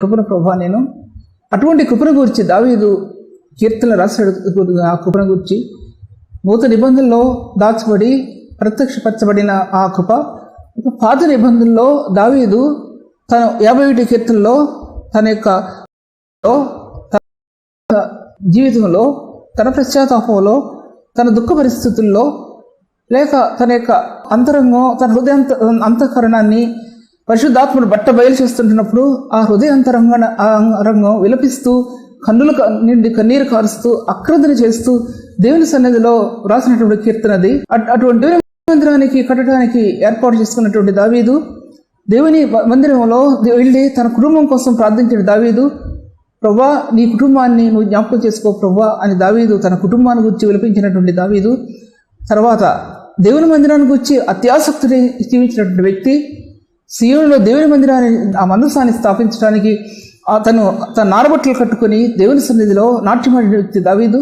కృపను ప్రభా నేను అటువంటి కృపను గురించి దావీదు కీర్తనలు రాశాడు. ఆ కృపను గురించి నూతన నిబంధనలో దాచబడి ప్రత్యక్షపరచబడిన ఆ కృప పాత నిబంధనలో దావీదు తన 51 కీర్తనలో తన యొక్క జీవితంలో తన పశ్చాత్తాపంలో తన దుఃఖ పరిస్థితుల్లో లేక తన యొక్క అంతరంగం తన అంతఃకరణాన్ని పరిశుద్ధాత్మను బయలు చేస్తుంటున్నప్పుడు ఆ హృదయాంతరంగం విలపిస్తూ కన్నుల నుండి కన్నీరు కారుస్తూ అక్రదన చేస్తూ దేవుని సన్నిధిలో రాసినటువంటి కీర్తనది. అటువంటి దేవుని మందిరానికి కట్టడానికి ఏర్పాటు చేసుకున్నటువంటి దావీదు దేవుని మందిరంలో వెళ్ళి తన కుటుంబం కోసం ప్రార్థించిన దావీదు, ప్రభా నీ కుటుంబాన్ని నువ్వు జ్ఞాపకం చేసుకో ప్రభా అని దావీదు తన కుటుంబాన్ని గురించి విలపించినటువంటి దావీదు తర్వాత దేవుని మందిరాన్ని గురించి అత్యాసక్తిని జీవించినటువంటి వ్యక్తి సీయోనులో దేవుని మందిరాన్ని ఆ మందసాన్ని స్థాపించడానికి తన నారబట్టలు కట్టుకుని దేవుని సన్నిధిలో నాట్యమాడిన వ్యక్తి దావీదు.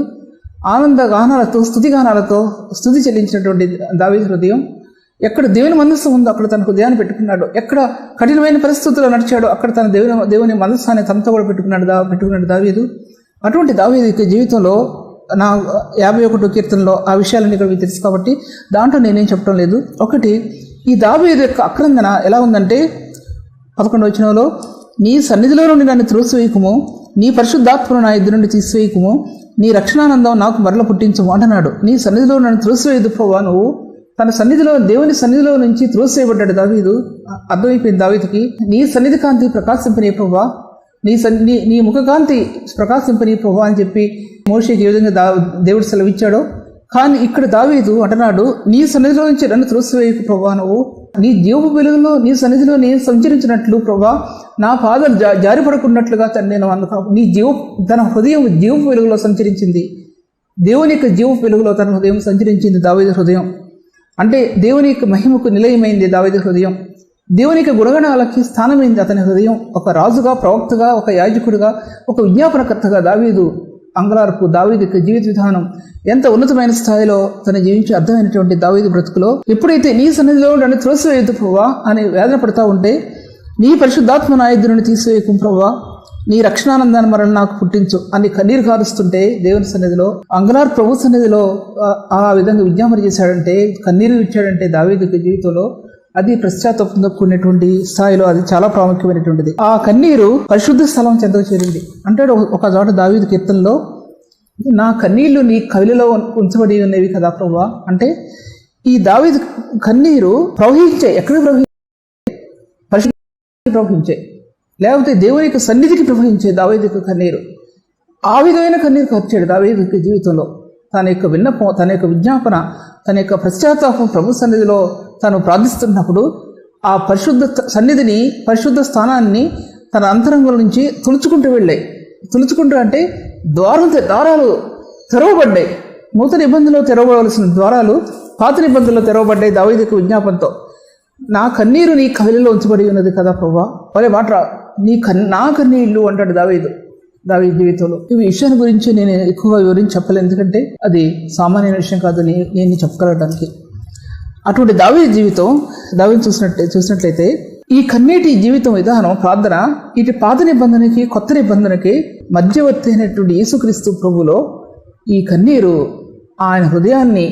ఆనంద గానాలతో స్తుతిగానాలతో స్తుతి చెల్లించినటువంటి దావీదు హృదయం. ఎక్కడ దేవుని మనస్సు ఉందో అక్కడ తన హృదయాన్ని పెట్టుకున్నాడు. ఎక్కడ కఠినమైన పరిస్థితుల్లో నడిచాడో అక్కడ తన దేవుని మనస్సాన్ని తనతో కూడా పెట్టుకున్నాడు దావీదు. అటువంటి దావీదు జీవితంలో నా 51 కీర్తనలో ఆ విషయాలన్నీ ఇక్కడ మీకు తెలుసు కాబట్టి దాంట్లో నేనేం చెప్పడం లేదు. ఒకటి, ఈ దావీదు యొక్క అక్రందన ఎలా ఉందంటే 11వ వచనంలో నీ సన్నిధిలో నుండి నన్ను త్రోసివేయకుము, నీ పరిశుద్ధాత్మను నా ఎదురు నుండి తీసివేయకుము, నీ రక్షణానందం నాకు మరల పుట్టించము అంటున్నాడు. నీ సన్నిధిలో నన్ను త్రోసివేయదు ప్రభా. నువ్వు తన సన్నిధిలో దేవుని సన్నిధిలో నుంచి త్రోసివేయబడ్డాడు దావీదు. అర్థమైపోయింది దావీదుకి. నీ సన్నిధి కాంతి ప్రకాశింపనీ ప్రభా, నీ ముఖకాంతి ప్రకాశింపనీ ప్రభా అని చెప్పి మోషేకి ఏ విధంగా దేవుడు సెలవిచ్చాడో, కానీ ఇక్కడ దావీదు అంటున్నాడు నీ సన్నిధిలో నుంచి నన్ను త్రోసివేయకు ప్రభా. నువ్వు నీ జీవపు వెలుగులో నీ సన్నిధిలో నేను సంచరించినట్లు ప్రభా, నా పాదాలు జారిపడకున్నట్లుగా నేను నీ తన హృదయం జీవపు వెలుగులో సంచరించింది. దేవుని యొక్క జీవపు వెలుగులో తన హృదయం సంచరించింది దావీదు హృదయం. అంటే దేవుని యొక్క మహిమకు నిలయమైంది దావీదు హృదయం. దేవుని యొక్క గుణగణాలకి స్థానమైంది అతని హృదయం. ఒక రాజుగా, ప్రవక్తగా, ఒక యాజకుడిగా, ఒక విజ్ఞాపనకర్తగా దావీదు అంగలార్పు దావీదు యొక్క జీవిత విధానం ఎంత ఉన్నతమైన స్థాయిలో తన జీవించి అర్థమైనటువంటి దావీదు బ్రతుకులో ఎప్పుడైతే నీ సన్నిధిలో నన్ను త్రోసివేయదు ప్రభా అని వేదన పడుతూ ఉంటే, నీ పరిశుద్ధాత్మ నా ఎదురుని తీసివేయకు ప్రభా, నీ రక్షణానందాన్ని మరల నాకు పుట్టించు అని కన్నీరు కారుస్తుంటే దేవుని సన్నిధిలో అంగలార్ ప్రభు సన్నిధిలో ఆ విధంగా విజ్ఞాపన చేశాడంటే, కన్నీరు ఇచ్చాడంటే దావీదు జీవితంలో అది పశ్చాత్తాపంతో కూడినటువంటి స్థాయిలో అది చాలా ప్రాముఖ్యమైనటువంటిది. ఆ కన్నీరు పరిశుద్ధ స్థలం చెంతకు చేరింది. అంటాడు ఒక చోట దావీదు కీర్తనలో, నా కన్నీళ్లు నీ కవిలలో ఉంచబడి ఉన్నవి కదా ప్రభా. అంటే ఈ దావీదు కన్నీరు ప్రవహించాయి. ఎక్కడ ప్రవహించాయి, లేకపోతే దేవుని యొక్క సన్నిధికి ప్రవహించే దావీదు యొక్క కన్నీరు. ఆ విధమైన కన్నీరు ఖర్చాడు దావీదు యొక్క జీవితంలో. తన యొక్క విన్నపం, తన యొక్క విజ్ఞాపన, తన యొక్క పశ్చాత్తాపం ప్రభు సన్నిధిలో తను ప్రార్థిస్తున్నప్పుడు ఆ పరిశుద్ధ సన్నిధిని, పరిశుద్ధ స్థానాన్ని తన అంతరంగం నుంచి తులుచుకుంటూ అంటే ద్వారాలు తెరవబడ్డాయి. నూతన నిబంధనలో తెరవవలసిన ద్వారాలు పాత నిబంధనలో తెరవబడ్డాయి దావీదు యొక్క విజ్ఞాపనతో. నా కన్నీరు నీ కవిలలో ఉంచబడి ఉన్నది కదా ప్రభా. ఒరే మాట నా కన్నీళ్ళు అంటాడు దావీదు జీవితంలో. ఈ విషయాన్ని గురించి నేను ఎక్కువగా వివరించి చెప్పలేను, ఎందుకంటే అది సామాన్యమైన విషయం కాదు నేను చెప్పగలడానికి. అటువంటి దావీదు జీవితం, దావీదు చూసినట్లయితే ఈ కన్నీటి జీవితం విధానం, ప్రార్థన, ఇటు పాత నిబంధనకి కొత్త నిబంధనకి మధ్యవర్తి అయినటువంటి యేసుక్రీస్తు ప్రభులో ఈ కన్నీరు ఆయన హృదయాన్ని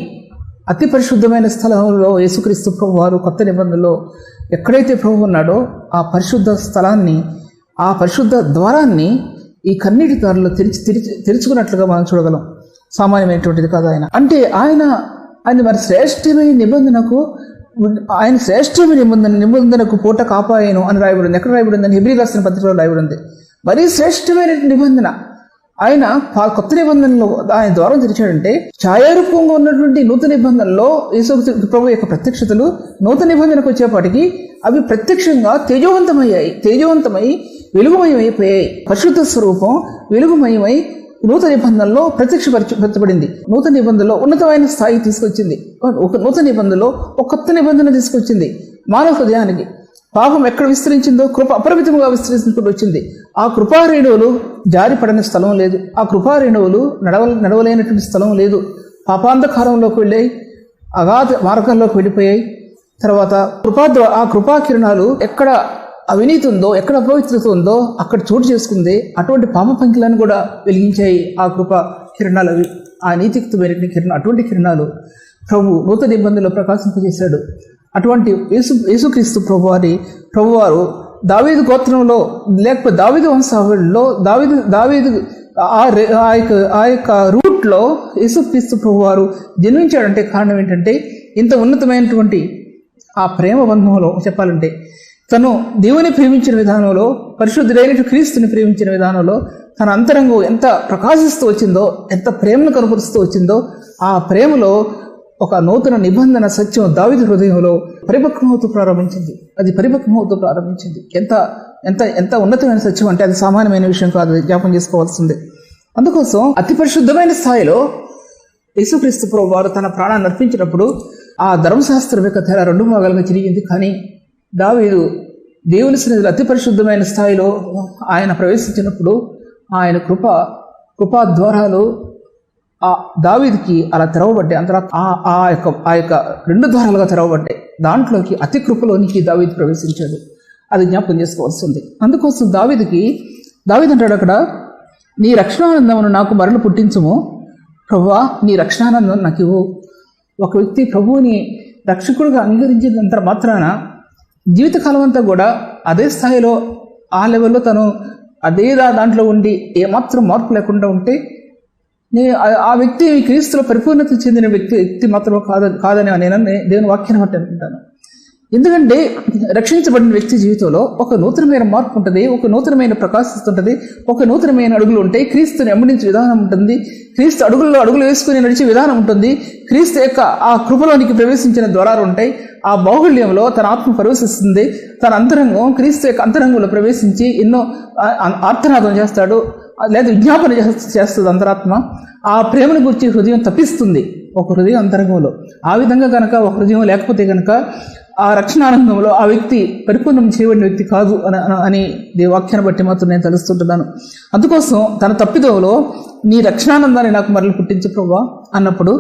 అతి పరిశుద్ధమైన స్థలంలో యేసుక్రీస్తు ప్రభు వారు కొత్త నిబంధనలో ఎక్కడైతే ప్రభు ఉన్నాడో ఆ పరిశుద్ధ స్థలాన్ని, ఆ పరిశుద్ధ ద్వారాన్ని ఈ కన్నీటి దారిలో తెరుచుకున్నట్లుగా మనం చూడగలం. సామాన్యమైనటువంటిది కాదు ఆయన. అంటే ఆయన మరి శ్రేష్టమైన నిబంధనకు, ఆయన శ్రేష్టమైన నిబంధనకు పూట కాపాయను అని రాయబడింది. ఎక్కడ రాయబడిందని హెబ్రీ రాసిన పత్రికలో రాయబడింది. మరీ శ్రేష్టమైన నిబంధన ఆయన కొత్త నిబంధనలో ఆయన ద్వారం తెరిచాడంటే, ఛాయారూపంగా ఉన్నటువంటి నూతన నిబంధనలో యేసు ప్రభు యొక్క ప్రత్యక్షతలు నూతన నిబంధనకు వచ్చేపాటికి అవి ప్రత్యక్షంగా తేజవంతమై వెలుగుమయమైపోయాయి. పరిశుద్ధ స్వరూపం వెలుగుమయమై నూతన నిబంధనలో ప్రత్యక్షపరచబడింది. నూతన నిబంధనలో ఉన్నతమైన స్థాయి తీసుకొచ్చింది. నూతన నిబంధనలో ఒక కొత్త నిబంధన తీసుకొచ్చింది. మానవ హృదయానికి పాపం ఎక్కడ విస్తరించిందో కృప అపరిమితంగా విస్తరించుకుంటూ వచ్చింది. ఆ కృపారేణువులు జారిపడని స్థలం లేదు. ఆ కృపారేణువులు నడవలేనటువంటి స్థలం లేదు. పాపాంధకారంలోకి వెళ్ళాయి, అగాధ మార్గంలోకి వెళ్ళిపోయాయి. తర్వాత ఆ కృపా కిరణాలు ఎక్కడ అవినీతి ఉందో, ఎక్కడ అపవిత్రత ఉందో అక్కడ చోటు చేసుకుంది. అటువంటి పాప పంకిలను కూడా వెలిగించాయి ఆ కృప కిరణాలు. అవి ఆ నీతియుక్తమైన కిరణాలు, అటువంటి కిరణాలు ప్రభు నూతన నిబంధనలో ప్రకాశింపజేశాడు. అటువంటి యేసుక్రీస్తు ప్రభువారు దావీదు గోత్రంలో, లేకపోతే దావీదు వంశావళిలో, దావీదు ఆ యొక్క రూట్లో యేసుక్రీస్తు ప్రభువారు జన్మించాడంటే కారణం ఏంటంటే, ఇంత ఉన్నతమైనటువంటి ఆ ప్రేమ బంధంలో చెప్పాలంటే, తను దేవుని ప్రేమించిన విధానంలో, పరిశుద్ధుడైన క్రీస్తుని ప్రేమించిన విధానంలో తన అంతరంగం ఎంత ప్రకాశిస్తూ వచ్చిందో, ఎంత ప్రేమను కనపరుస్తూ వచ్చిందో, ఆ ప్రేమలో ఒక నూతన నిబంధన సత్యం దావీదు హృదయంలో పరిపక్వమవుతూ ప్రారంభించింది. అది పరిపక్వమవుతూ ప్రారంభించింది. ఎంత ఎంత ఎంత ఉన్నతమైన సత్యం అంటే అది సామాన్యమైన విషయం కాదు, అది జ్ఞాపం చేసుకోవాల్సిందే. అందుకోసం అతి పరిశుద్ధమైన స్థాయిలో యేసుక్రీస్తు ప్రభువారు తన ప్రాణాన్ని అర్పించినప్పుడు ఆ ధర్మశాస్త్రం యొక్క తెర 2 భాగాలుగా చిరిగింది. కానీ దావీదు దేవుని సన్నిధిలో అతి పరిశుద్ధమైన స్థాయిలో ఆయన ప్రవేశించినప్పుడు ఆయన కృపా ద్వారాలు ఆ దావీదుకి అలా తెరవబడ్డాయి. ఆ యొక్క 2 ద్వారాలుగా తెరవబడ్డాయి. దాంట్లోకి అతి కృపలోనికి దావీదు ప్రవేశించాడు. అది జ్ఞాపకం చేసుకోవాల్సి ఉంది. అందుకోసం దావీదు అంటాడు అక్కడ, నీ రక్షణానందమును నాకు మరలు పుట్టించుము ప్రభువా, నీ రక్షణానందం నాకు ఇవ్వు. ఒక వ్యక్తి ప్రభువుని రక్షకుడుగా అంగీకరించినంత మాత్రాన జీవితకాలం అంతా కూడా అదే స్థాయిలో ఆ లెవెల్లో తను అదే దాంట్లో ఉండి ఏమాత్రం మార్పు లేకుండా ఉంటే ఆ వ్యక్తి క్రీస్తులో పరిపూర్ణత చెందిన వ్యక్తి మాత్రం కాదని నేను దేవుని వాక్యాన్ని బట్టి అనుకుంటాను. ఎందుకంటే రక్షించబడిన వ్యక్తి జీవితంలో ఒక నూతనమైన మార్పు ఉంటుంది, ఒక నూతనమైన ప్రకాశిస్తుంటుంది, ఒక నూతనమైన అడుగులు ఉంటాయి. క్రీస్తుని వెంబడించే విధానం ఉంటుంది, క్రీస్తు అడుగులు వేసుకుని నడిచే విధానం ఉంటుంది, క్రీస్తు యొక్క ఆ కృపలోనికి ప్రవేశించిన ద్వారాలు ఉంటాయి. ఆ బాహుళ్యంలో తన ఆత్మ ప్రవేశిస్తుంది. తన అంతరంగం క్రీస్తు యొక్క అంతరంగంలో ప్రవేశించి ఎన్నో ఆర్తనాదం చేస్తాడు, లేదా విజ్ఞాపన చేస్తుంది అంతరాత్మ. ఆ ప్రేమను గురించి హృదయం తప్పిస్తుంది ఒక హృదయం అంతరంగంలో. ఆ విధంగా కనుక ఒక హృదయం లేకపోతే కనుక ఆ రక్షణానందంలో ఆ వ్యక్తి పరిపూర్ణం చేయబడిన వ్యక్తి కాదు అని వాక్యాన్ని బట్టి మాత్రం నేను తెలుస్తుంటున్నాను. అందుకోసం తన తప్పిదోలో నీ రక్షణానందాన్ని నాకు మరలు పుట్టించు ప్రభువా అన్నప్పుడు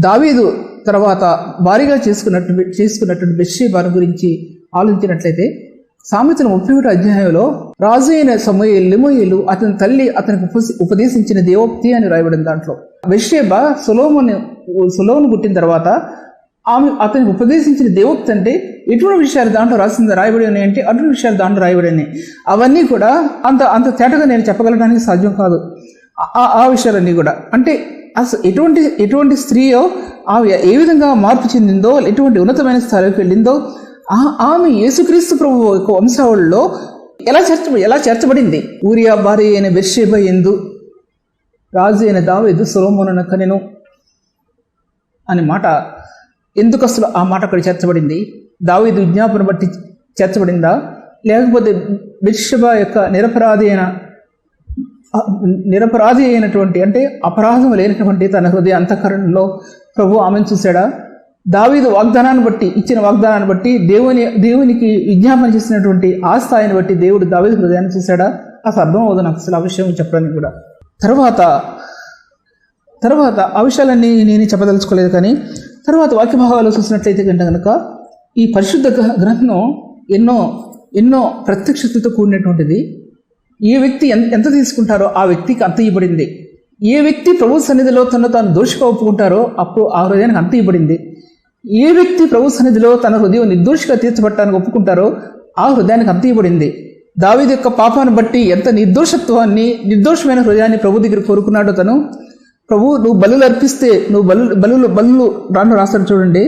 దావీదు తర్వాత భారీగా చేసుకున్నటువంటి బెత్షెబాను గురించి ఆలోచించినట్లయితే సామెతల 31 అధ్యాయంలో రాజు అయిన సమూయేలు అతని తల్లి అతనికి ఉపదేశించిన దేవోక్తి అని రాయబడిన దాంట్లో బెత్షెబా సొలొమోను పుట్టిన తర్వాత అతనికి ఉపదేశించిన దేవోక్తి అంటే ఎటువంటి విషయాలు దాంట్లో రాయబడి ఉన్నాయి అంటే అటువంటి విషయాలు దాంట్లో రాయబడి ఉన్నాయి. అవన్నీ కూడా అంత తేటగా నేను చెప్పగలడానికి సాధ్యం కాదు. ఆ విషయాలన్నీ కూడా అంటే అసలు ఎటువంటి స్త్రీయో ఆమె ఏ విధంగా మార్పు చెందిందో, ఎటువంటి ఉన్నతమైన స్థాయికి వెళ్ళిందో, ఆమె యేసుక్రీస్తు ప్రభు యొక్క వంశావళిలో ఎలా చేర్చబడింది. ఊరియా భార్య అయిన బెత్షెబా యందు రాజు అయిన దావీదు సొలొమోనును కనెను అనే మాట ఎందుకు అసలు ఆ మాట అక్కడ చేర్చబడింది? దావీదు విజ్ఞాపన బట్టి చేర్చబడిందా, లేకపోతే బెత్షెబా యొక్క నిరపరాధి అయినటువంటి అంటే అపరాధం లేనటువంటి తన హృదయ అంతఃకరణలో ప్రభు ఆమెను చూశాడా? దావీదు ఇచ్చిన వాగ్దానాన్ని బట్టి దేవునికి విజ్ఞాపన చేసినటువంటి ఆ స్థాయిని బట్టి దేవుడు దావీదు హృదయాన్ని చూశాడా? అసలు అర్థం అవుతుంది నాకు అసలు ఆ విషయం చెప్పడానికి కూడా. తర్వాత ఆ విషయాలన్నీ నేను చెప్పదలుచుకోలేదు. కానీ తర్వాత వాక్య భాగాలు చూసినట్లయితే కనుక ఈ పరిశుద్ధ గ్రంథం ఎన్నో ప్రత్యక్షతతో కూడినటువంటిది. ఏ వ్యక్తి ఎంత తీసుకుంటారో ఆ వ్యక్తికి అంత ఇవ్వబడింది. ఏ వ్యక్తి ప్రభు సన్నిధిలో తాను దోషిగా ఒప్పుకుంటారో అప్పుడు ఆ హృదయానికి అంత ఇవ్వబడింది. ఏ వ్యక్తి ప్రభు సన్నిధిలో తన హృదయం నిర్దోషిగా తీర్చబట్టడానికి ఒప్పుకుంటారో ఆ హృదయానికి అంత ఇవ్వబడింది. దావీదు యొక్క పాపాన్ని బట్టి ఎంత నిర్దోషమైన హృదయాన్ని ప్రభు దగ్గర కోరుకున్నాడో తను. ప్రభు నువ్వు బలులు అర్పిస్తే బలులు దాంట్లో రాస్తాడు చూడండి,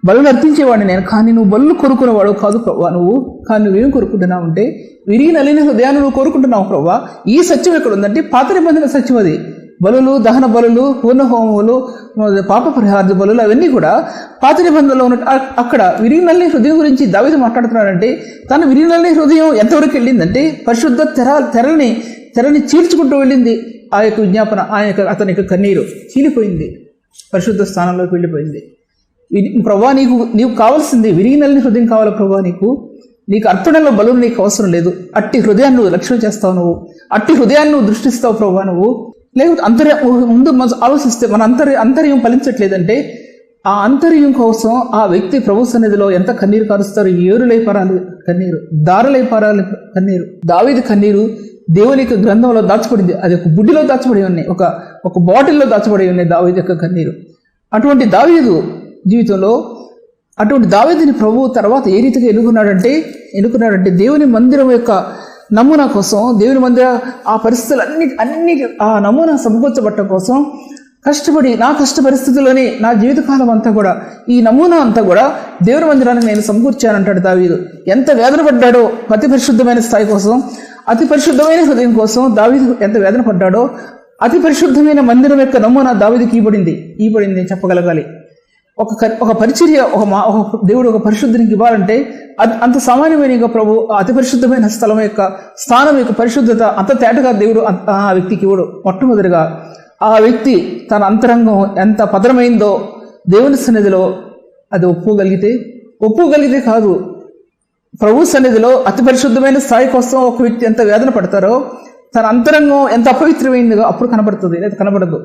బలులు అర్పించేవాడిని నేను, కానీ నువ్వు బలులు కోరుకునేవాడు కాదు ప్రభా నువ్వు. కానీ నువ్వేం కోరుకుంటున్నావు అంటే విరిగి నలిన హృదయాన్ని నువ్వు కోరుకుంటున్నావు ప్రభా. ఈ సత్యం ఎక్కడ ఉందంటే పాత నిబంధన సత్యం అది. బలులు, దహన బలులు, పూర్ణ హోమములు, పాప పరిహార బలులు అవన్నీ కూడా పాత నిబంధనలో ఉన్న అక్కడ విరిగి నల్లని హృదయం గురించి దావీదు మాట్లాడుతున్నాడంటే తన విరిగి నల్లని హృదయం ఎంతవరకు వెళ్ళిందంటే పరిశుద్ధ తెరని చీల్చుకుంటూ వెళ్ళింది. ఆ యొక్క విజ్ఞాపన అతని యొక్క కన్నీరు చీలిపోయింది, పరిశుద్ధ స్థానంలోకి వెళ్ళిపోయింది. ప్రభా నీకు కావాల్సింది విరిగి నల్లని హృదయం కావాలి ప్రభా. నీకు అర్పణలో బలులు నీకు అవసరం లేదు. అట్టి హృదయాన్ని నువ్వు లక్ష్యం చేస్తావు, నువ్వు అట్టి హృదయాన్ని నువ్వు దృష్టిస్తావు ప్రభా నువ్వు. లేకపోతే ముందు ఆలోచిస్తే మన అంతర్యం ఫలించట్లేదంటే ఆ అంతర్యం కోసం ఆ వ్యక్తి ప్రభు సన్నిధిలో ఎంత కన్నీరు కారుస్తారు. ఏరులై పారాలి కన్నీరు, దారులై పారాలి కన్నీరు. దావీదు కన్నీరు దేవుని యొక్క గ్రంథంలో దాచబడింది. అది ఒక బుడ్డిలో దాచబడి ఉన్నాయి, ఒక బాటిల్లో దాచబడి ఉన్నాయి దావీదు యొక్క కన్నీరు. అటువంటి దావీదు జీవితంలో అటువంటి దావీదుని ప్రభు తర్వాత ఏ రీతిగా ఎన్నుకున్నాడంటే దేవుని మందిరం యొక్క నమూనా కోసం, దేవుని మందిర ఆ పరిస్థితులు అన్ని ఆ నమూనా సమకూర్చబట్టడం కోసం కష్టపడి, నా కష్ట పరిస్థితుల్లోనే నా జీవితకాలం అంతా కూడా ఈ నమూనా అంతా కూడా దేవుని మందిరాన్ని నేను సమకూర్చానంటాడు దావీదు. ఎంత వేదన పడ్డాడో అతి పరిశుద్ధమైన స్థాయి కోసం, అతి పరిశుద్ధమైన హృదయం కోసం దావీదు ఎంత వేదన పడ్డాడో, అతి పరిశుద్ధమైన మందిరం యొక్క నమూనా దావీదుకి ఇవ్వబడింది చెప్పగలగాలి. ఒక పరిచర్య, దేవుడు ఒక పరిశుద్ధికి ఇవ్వాలంటే అంత సామాన్యమైన ప్రభు అతి పరిశుద్ధమైన స్థలం యొక్క స్థానం యొక్క పరిశుద్ధత అంత తేటగా దేవుడు ఆ వ్యక్తికి ఇవ్వడు. మొట్టమొదటిగా ఆ వ్యక్తి తన అంతరంగం ఎంత పదరమైందో దేవుని సన్నిధిలో అది ఒప్పుకోగలిగితే కాదు, ప్రభు సన్నిధిలో అతి పరిశుద్ధమైన స్థాయి కోసం ఒక వ్యక్తి ఎంత వేదన పడతారో తన అంతరంగం ఎంత అపవిత్రమైందో అప్పుడు కనబడుతుంది, లేదా కనబడదు.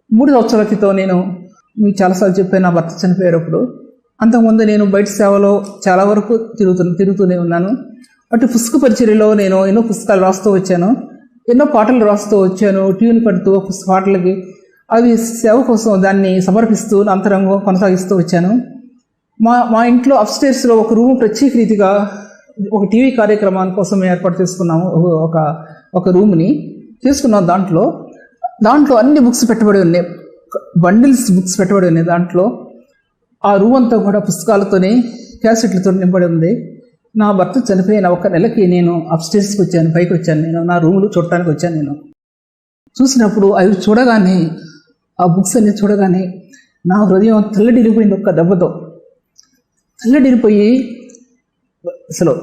3 సంవత్సరాల క్రితం నేను మీకు చాలాసార్లు చెప్పాను, నా భర్త చనిపోయేటప్పుడు. అంతకుముందు నేను బయట సేవలో చాలా వరకు తిరుగుతూనే ఉన్నాను. అటు పుస్తక పరిచర్యలో నేను ఎన్నో పుస్తకాలు రాస్తూ వచ్చాను, ఎన్నో పాటలు రాస్తూ వచ్చాను, ట్యూన్ పడుతూ పాటలకి అవి సేవ కోసం దాన్ని సమర్పిస్తూ అంతరంగం కొనసాగిస్తూ వచ్చాను. మా ఇంట్లో అప్స్టేర్స్లో ఒక రూమ్ ప్రత్యేక రీతిగా ఒక టీవీ కార్యక్రమాల కోసం ఏర్పాటు చేసుకున్నాము. ఒక రూమ్ని తీసుకున్నాం. దాంట్లో అన్ని బుక్స్ పెట్టబడి ఉన్నాయి, బండిల్స్ బుక్స్ పెట్టబడి ఉన్నాయి. దాంట్లో ఆ రూమ్ అంతా కూడా పుస్తకాలతోనే, క్యాసెట్లతో నింపడి ఉంది. నా భర్త చనిపోయిన 1 నెలకి నేను అప్స్టేర్స్కి వచ్చాను, పైకి వచ్చాను. నేను నా రూములు చూడటానికి వచ్చాను. నేను చూసినప్పుడు అవి చూడగానే, ఆ బుక్స్ అన్ని చూడగానే నా హృదయం తెల్లడిరిపోయింది. ఒక్క దెబ్బతో తెల్లడిరిపోయి అసలు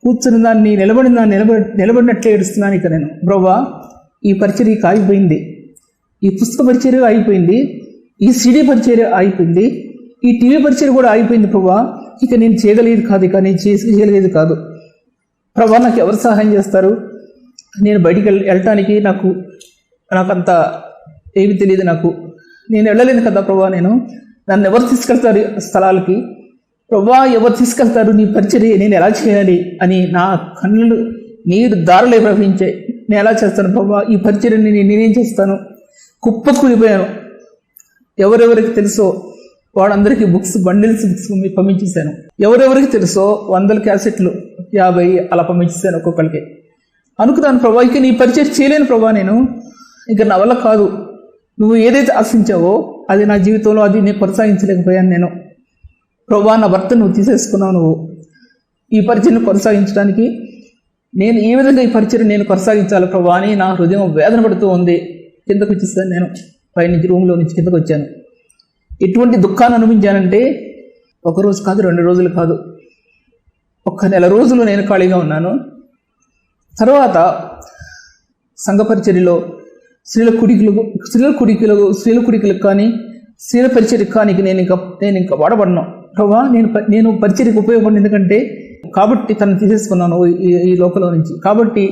కూర్చుని దాన్ని నిలబడినట్లే ఏడుస్తున్నాను. ఇక నేను, బ్రోవా, ఈ పరిచర్య ఆగిపోయింది, ఈ పుస్తక పరిచర్య అయిపోయింది, ఈ సిడీ పరిచర్య అయిపోయింది, ఈ టీవీ పరిచర్య కూడా అయిపోయింది ప్రభా. ఇక నేను చేయగలిగేది కాదు ప్రభా. నాకు ఎవరు సహాయం చేస్తారు? నేను బయటికి వెళ్ళటానికి నాకు అంత ఏమి తెలియదు. నేను వెళ్ళలేను కదా ప్రభా. నన్ను ఎవరు తీసుకెళ్తారు స్థలాలకి? ప్రభా, ఎవరు తీసుకెళ్తారు? నీ పరిచర్య నేను ఎలా చేయాలి అని నా కళ్ళు నీరు దారులే ప్రవహించాయి. నేను ఎలా చేస్తాను ప్రభా? ఈ పరిచర్యని నేనేం చేస్తాను? కుప్పకూలిపోయాను. ఎవరెవరికి తెలుసో వాడందరికీ బండిల్స్ బుక్స్ పంపించేశాను. ఎవరెవరికి తెలుసో 100 క్యాసెట్లు, 50 అలా పంపించేశాను ఒక్కొక్కరికి. అనుకున్నాను ప్రభా, ఇక నీ పరిచయం చేయలేను ప్రభా. ఇక నా వల్ల కాదు. నువ్వు ఏదైతే ఆశించావో అది నా జీవితంలో అది నేను కొనసాగించలేకపోయాను. నేను ప్రభా, నా భర్త నువ్వు తీసేసుకున్నావు. నువ్వు ఈ పరిచయం కొనసాగించడానికి నేను ఈ విధంగా ఈ పరిచయం నేను కొనసాగించాలి ప్రభా అని నా హృదయం వేదన పడుతూ ఉంది. కిందకు వచ్చేసాను. నేను పైనుంచి రూమ్లో నుంచి కిందకు వచ్చాను. ఎటువంటి దుఃఖాన్ని అనుభవించానంటే 1 రోజు కాదు, 2 రోజులు కాదు, 1 నెల రోజులు నేను ఖాళీగా ఉన్నాను. తర్వాత సంఘ పరిచర్యలో స్త్రీల కుడికిలకు కానీ స్త్రీల పరిచర్యకు కానీ నేను ఇంకా వాడబడను ప్రభా. నేను పరిచర్యకు ఉపయోగపడింది ఎందుకంటే కాబట్టి తను తీసేసుకున్నాను ఈ లోకంలో నుంచి. కాబట్టి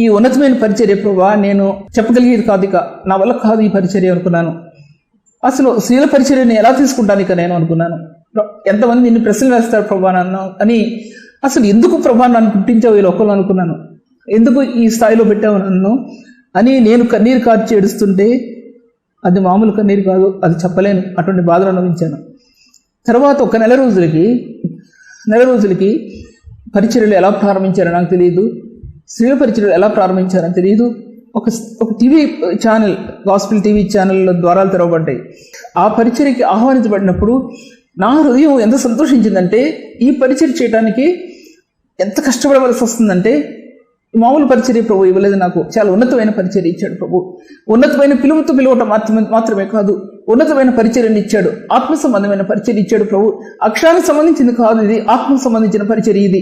ఈ ఉన్నతమైన పరిచర్య ప్రభా నేను చెప్పగలిగేది కాదు, ఇక నా వల్ల కాదు ఈ పరిచర్య అనుకున్నాను. అసలు స్త్రీల పరిచర్యని ఎలా తీసుకుంటాను ఇక నేను అనుకున్నాను. ఎంతమంది నిన్ను ప్రశ్నలు వేస్తారు ప్రభా నన్ను అని. అసలు ఎందుకు ప్రభా నన్ను పుట్టించావు ఈ లోకంలో అనుకున్నాను. ఎందుకు ఈ స్థాయిలో పెట్టావు నన్ను అని నేను కన్నీరు కార్చి ఏడుస్తుంటే అది మామూలు కన్నీరు కాదు, అది చెప్పలేను. అటువంటి బాధలు అనుభవించాను. తర్వాత 1 నెల రోజులకి పరిచర్యలు ఎలా ప్రారంభించారో నాకు తెలియదు. స్త్రీల పరిచర్యలు ఎలా ప్రారంభించారో తెలియదు. ఒక టీవీ ఛానల్, గాస్పెల్ టీవీ ఛానల్లో ద్వారాలు తెరవబడ్డాయి. ఆ పరిచర్యకి ఆహ్వానించబడినప్పుడు నా హృదయం ఎంత సంతోషించిందంటే, ఈ పరిచర్య చేయడానికి ఎంత కష్టపడవలసి వస్తుందంటే, మామూలు పరిచర్య ప్రభు ఇవ్వలేదు నాకు, చాలా ఉన్నతమైన పరిచర్య ఇచ్చాడు ప్రభు. ఉన్నతమైన పిలువతో పిలవటం మాత్రమే కాదు, ఉన్నతమైన పరిచర్యను ఇచ్చాడు. ఆత్మ సంబంధమైన పరిచర్య ఇచ్చాడు ప్రభు. అక్షరానికి సంబంధించింది కాదు ఇది, ఆత్మకు సంబంధించిన పరిచర్య ఇది.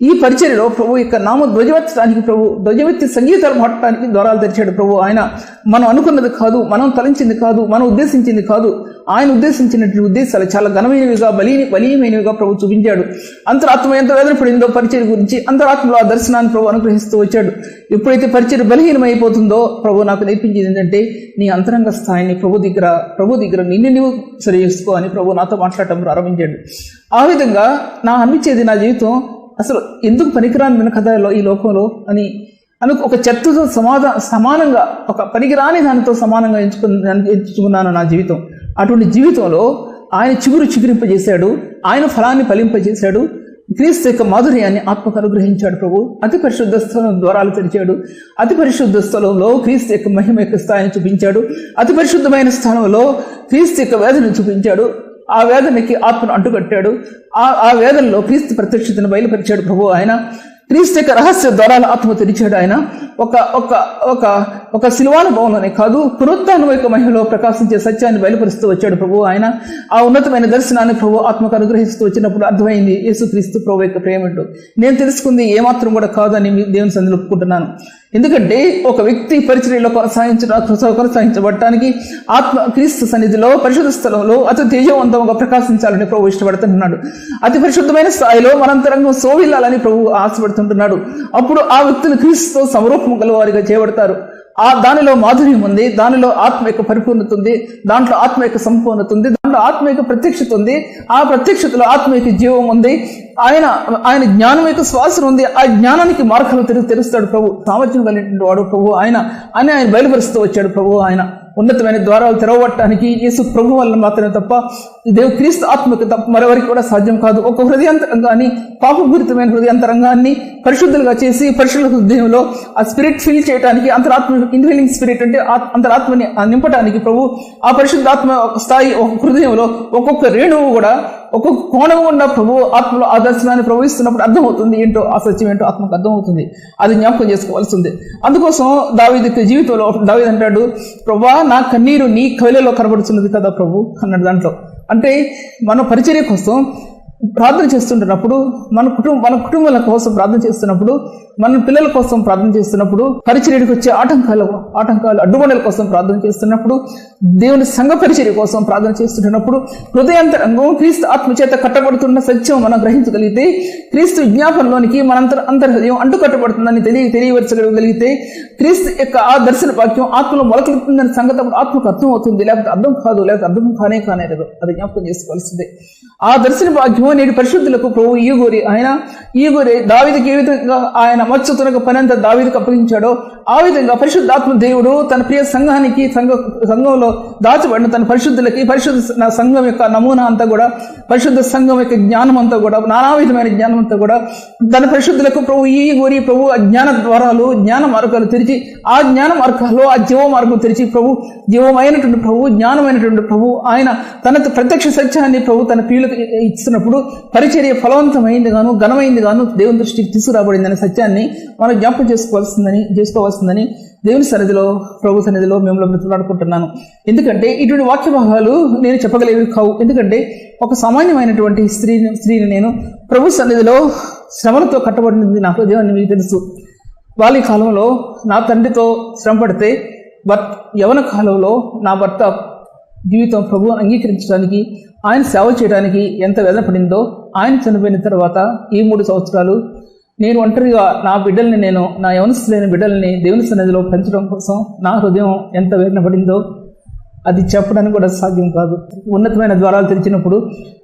ఈ పరిచర్యలో ప్రభు యొక్క నామ ధ్వజమెత్తడానికి, ప్రభు ధ్వజమెత్తి సంగీతాలు పాడటానికి ద్వారాలు తెరిచాడు ప్రభు. ఆయన మనం అనుకున్నది కాదు, మనం తలంచింది కాదు, మనం ఉద్దేశించింది కాదు, ఆయన ఉద్దేశించినటువంటి ఉద్దేశాలు చాలా ఘనమైనవిగా బలీయమైనవిగా ప్రభు చూపించాడు. అంతరాత్మ ఎంత వేదన పడిందో పరిచయం గురించి అంతరాత్మలో ఆ దర్శనాన్ని ప్రభు అనుగ్రహిస్తూ వచ్చాడు. ఎప్పుడైతే పరిచయం బలహీనమైపోతుందో ప్రభు నాకు నేర్పించింది ఏంటంటే, నీ అంతరంగ స్థాయిని ప్రభు దగ్గర నిన్ను నువ్వు సరి చేసుకో అని ప్రభు నాతో మాట్లాడటం ప్రారంభించాడు. ఆ విధంగా నా అనిపించేది నా జీవితం అసలు ఎందుకు పనికిరాని కథలో ఈ లోకంలో అని ఒక చెత్తతో సమానంగా ఒక పనికిరాని దానితో సమానంగా ఎంచుకున్నాను నా జీవితం. అటువంటి జీవితంలో ఆయన చిగురింపజేశాడు, ఆయన ఫలాన్ని ఫలింపజేశాడు. క్రీస్తు యొక్క మాధుర్యాన్ని ఆత్మకు అనుగ్రహించాడు ప్రభు. అతి పరిశుద్ధ స్థలం ద్వారాలు తెరిచాడు. అతి పరిశుద్ధ స్థలంలో క్రీస్తు యొక్క మహిమ యొక్క స్థాయిని చూపించాడు. అతి పరిశుద్ధమైన స్థానంలో క్రీస్తు యొక్క వేదనను చూపించాడు. ఆ వేదనకి ఆత్మను అడ్డుకట్టాడు. ఆ వేదనలో క్రీస్తు ప్రత్యక్షతను బయలుపరిచాడు ప్రభు. ఆయన క్రీస్తు యొక్క రహస్య ద్వారాల ఆత్మ తెరిచాడు. ఆయన ఒక శిలువానుభవంలోనే కాదు, పునరుత్థానం యొక్క మహిమలో ప్రకాశించే సత్యాన్ని బయలుపరుస్తూ వచ్చాడు ప్రభు. ఆయన ఆ ఉన్నతమైన దర్శనాన్ని ప్రభు ఆత్మకు అనుగ్రహిస్తూ వచ్చినప్పుడు అర్థమైంది యేసుక్రీస్తు ప్రభు యొక్క ప్రేమేంటో. నేను తెలుసుకుంది ఏమాత్రం కూడా కాదని దేవుని సన్నిధిలో ఒప్పుకుంటున్నాను. ఎందుకంటే ఒక వ్యక్తి పరిచర్యలో కొనసాగించబడటానికి ఆత్మ క్రీస్తు సన్నిధిలో పరిశుద్ధ స్థలంలో అతి తేజవంతంగా ప్రకాశించాలని ప్రభు ఇష్టపడుతున్నాడు. అతి పరిశుద్ధమైన స్థాయిలో మనంతరంగం సోవిల్లాలని ప్రభు ఆశపడుతుంటున్నాడు. అప్పుడు ఆ వ్యక్తులు క్రీస్తుతో సమరూపం గలవారిగా చేయబడతారు. దానిలో మాధుర్యం ఉంది, దానిలో ఆత్మ యొక్క పరిపూర్ణత ఉంది, దాంట్లో ఆత్మ యొక్క సంపూర్ణత ఉంది, దాంట్లో ఆత్మ యొక్క ప్రత్యక్షత ఉంది. ఆ ప్రత్యక్షతలో ఆత్మ యొక్క జీవం ఉంది. ఆయన జ్ఞానం యొక్క శ్వాసన ఉంది. ఆ జ్ఞానానికి మార్గాలు తెరుస్తాడు ప్రభు. సామర్థ్యం కలిగిన వాడు ప్రభు. ఆయన బయలుపరుస్తూ వచ్చాడు ప్రభు. ఆయన ఉన్నతమైన ద్వారాలు తెరవబట్టడానికి యేసు ప్రభు వల్ల మాత్రమే తప్ప దేవు క్రీస్తు ఆత్మకు తప్ప మరెవరికి కూడా సాధ్యం కాదు. ఒక హృదయాంతరంగాన్ని, పాపపూరితమైన హృదయాంతరంగాన్ని పరిశుద్ధులుగా చేసి పరిశుద్ధ హృదయంలో ఆ స్పిరిట్ ఫిల్ చేయడానికి, అంతరాత్మ ఇన్ఫిలింగ్ స్పిరిట్ అంటే అంతరాత్మని నింపడానికి ప్రభు ఆ పరిశుద్ధాత్మ స్థాయి ఒక హృదయంలో ఒక్కొక్క రేణువు కూడా ఒక్కొక్క కోణం ఉన్న ప్రభు ఆత్మలో ఆ దర్శనాన్ని ప్రవహిస్తున్నప్పుడు అర్థమవుతుంది ఏంటో, ఆ సత్యం ఏంటో ఆత్మకు అర్థమవుతుంది. అది జ్ఞాపకం చేసుకోవాల్సి ఉంది. అందుకోసం దావీదు జీవితంలో దావీదు అంటాడు, ప్రభా నా కన్నీరు నీ కవిలలో కనబడుతున్నది కదా ప్రభు అన్నాడు. దాంట్లో అంటే మన పరిచర్య కోసం ప్రార్థన చేస్తుంటున్నప్పుడు, మన కుటుంబాల కోసం ప్రార్థన చేస్తున్నప్పుడు, మన పిల్లల కోసం ప్రార్థన చేస్తున్నప్పుడు, పరిచర్యకు వచ్చే ఆటంకాలు అడ్డుగొండల కోసం ప్రార్థన చేస్తున్నప్పుడు, దేవుని సంఘ పరిచర్య కోసం ప్రార్థన చేస్తున్నప్పుడు హృదయాంతరంగం క్రీస్తు ఆత్మచేత కట్టబడుతున్న సత్యం మనం గ్రహించగలిగితే, క్రీస్తు విజ్ఞాపనలోనికి మన అంతర్హృదయం అంటుకట్టబడుతుందని తెలియవరచగలిగితే, క్రీస్తు యొక్క ఆ దర్శన వాక్యం ఆత్మలో మొలకెత్తుందని సంగతి ఆత్మకు అర్థం అవుతుంది. లేకపోతే అర్థం కాదు, లేకపోతే అర్థం కానేలేదు. అది జ్ఞాపకం చేసుకోవాల్సిందే. ఆ దర్శన భాగ్యం నేటి పరిశుద్ధులకు ప్రభు ఈగోరే దావీదుకి ఏ విధంగా ఆయన మత్స్యతునకు పని అంతా దావీదుకు అప్పగించాడో, ఆ విధంగా పరిశుద్ధాత్మ దేవుడు తన ప్రియ సంఘానికి, సంఘంలో దాచబడిన తన పరిశుద్ధులకి, పరిశుద్ధ సంఘం యొక్క నమూనా అంతా కూడా, పరిశుద్ధ సంఘం యొక్క జ్ఞానం అంతా కూడా, నానా విధమైన జ్ఞానం అంతా కూడా తన పరిశుద్ధులకు ప్రభు ప్రభు ఆ జ్ఞాన ద్వారాలు, జ్ఞాన మార్గాలు తెరిచి, ఆ జ్ఞాన మార్గాల్లో ఆ జీవ మార్గం తెరిచి ప్రభు జీవమైనటువంటి ప్రభు, జ్ఞానమైనటువంటి ప్రభు ఆయన తన ప్రత్యక్ష సత్యాన్ని ప్రభు తన ప్రియులకు ఇచ్చినప్పుడు పరిచర్య ఫలవంతమైంది గాను, ఘనమైంది గాను దేవుని దృష్టికి తీసుకురాబడిందనే సత్యాన్ని మనం జ్ఞాపకం చేసుకోవాల్సిందని దేవుని సన్నిధిలో, ప్రభు సన్నిధిలో మేము మిత్రులాడుకుంటున్నాను. ఎందుకంటే ఇటువంటి వాక్య భాగాలు నేను చెప్పగలిగేవి కావు. ఎందుకంటే ఒక సామాన్యమైనటువంటి స్త్రీని నేను ప్రభు సన్నిధిలో శ్రమలతో కట్టబడినది నా హృదయాన్ని మీకు తెలుసు. బాల్య కాలంలో నా తండ్రితో శ్రమ పడితే, యవన కాలంలో నా భర్త జీవితం ప్రభువును అంగీకరించడానికి, ఆయన సేవ చేయడానికి ఎంత వేదన పడిందో, ఆయన చనిపోయిన తర్వాత ఈ 3 సంవత్సరాలు నేను ఒంటరిగా నా యవనస్తులైన బిడ్డల్ని దేవుని సన్నిధిలో పెంచడం కోసం నా హృదయం ఎంత వేదన పడిందో అది చెప్పడానికి కూడా సాధ్యం కాదు. ఉన్నతమైన ద్వారాలు తెరిచినప్పుడు,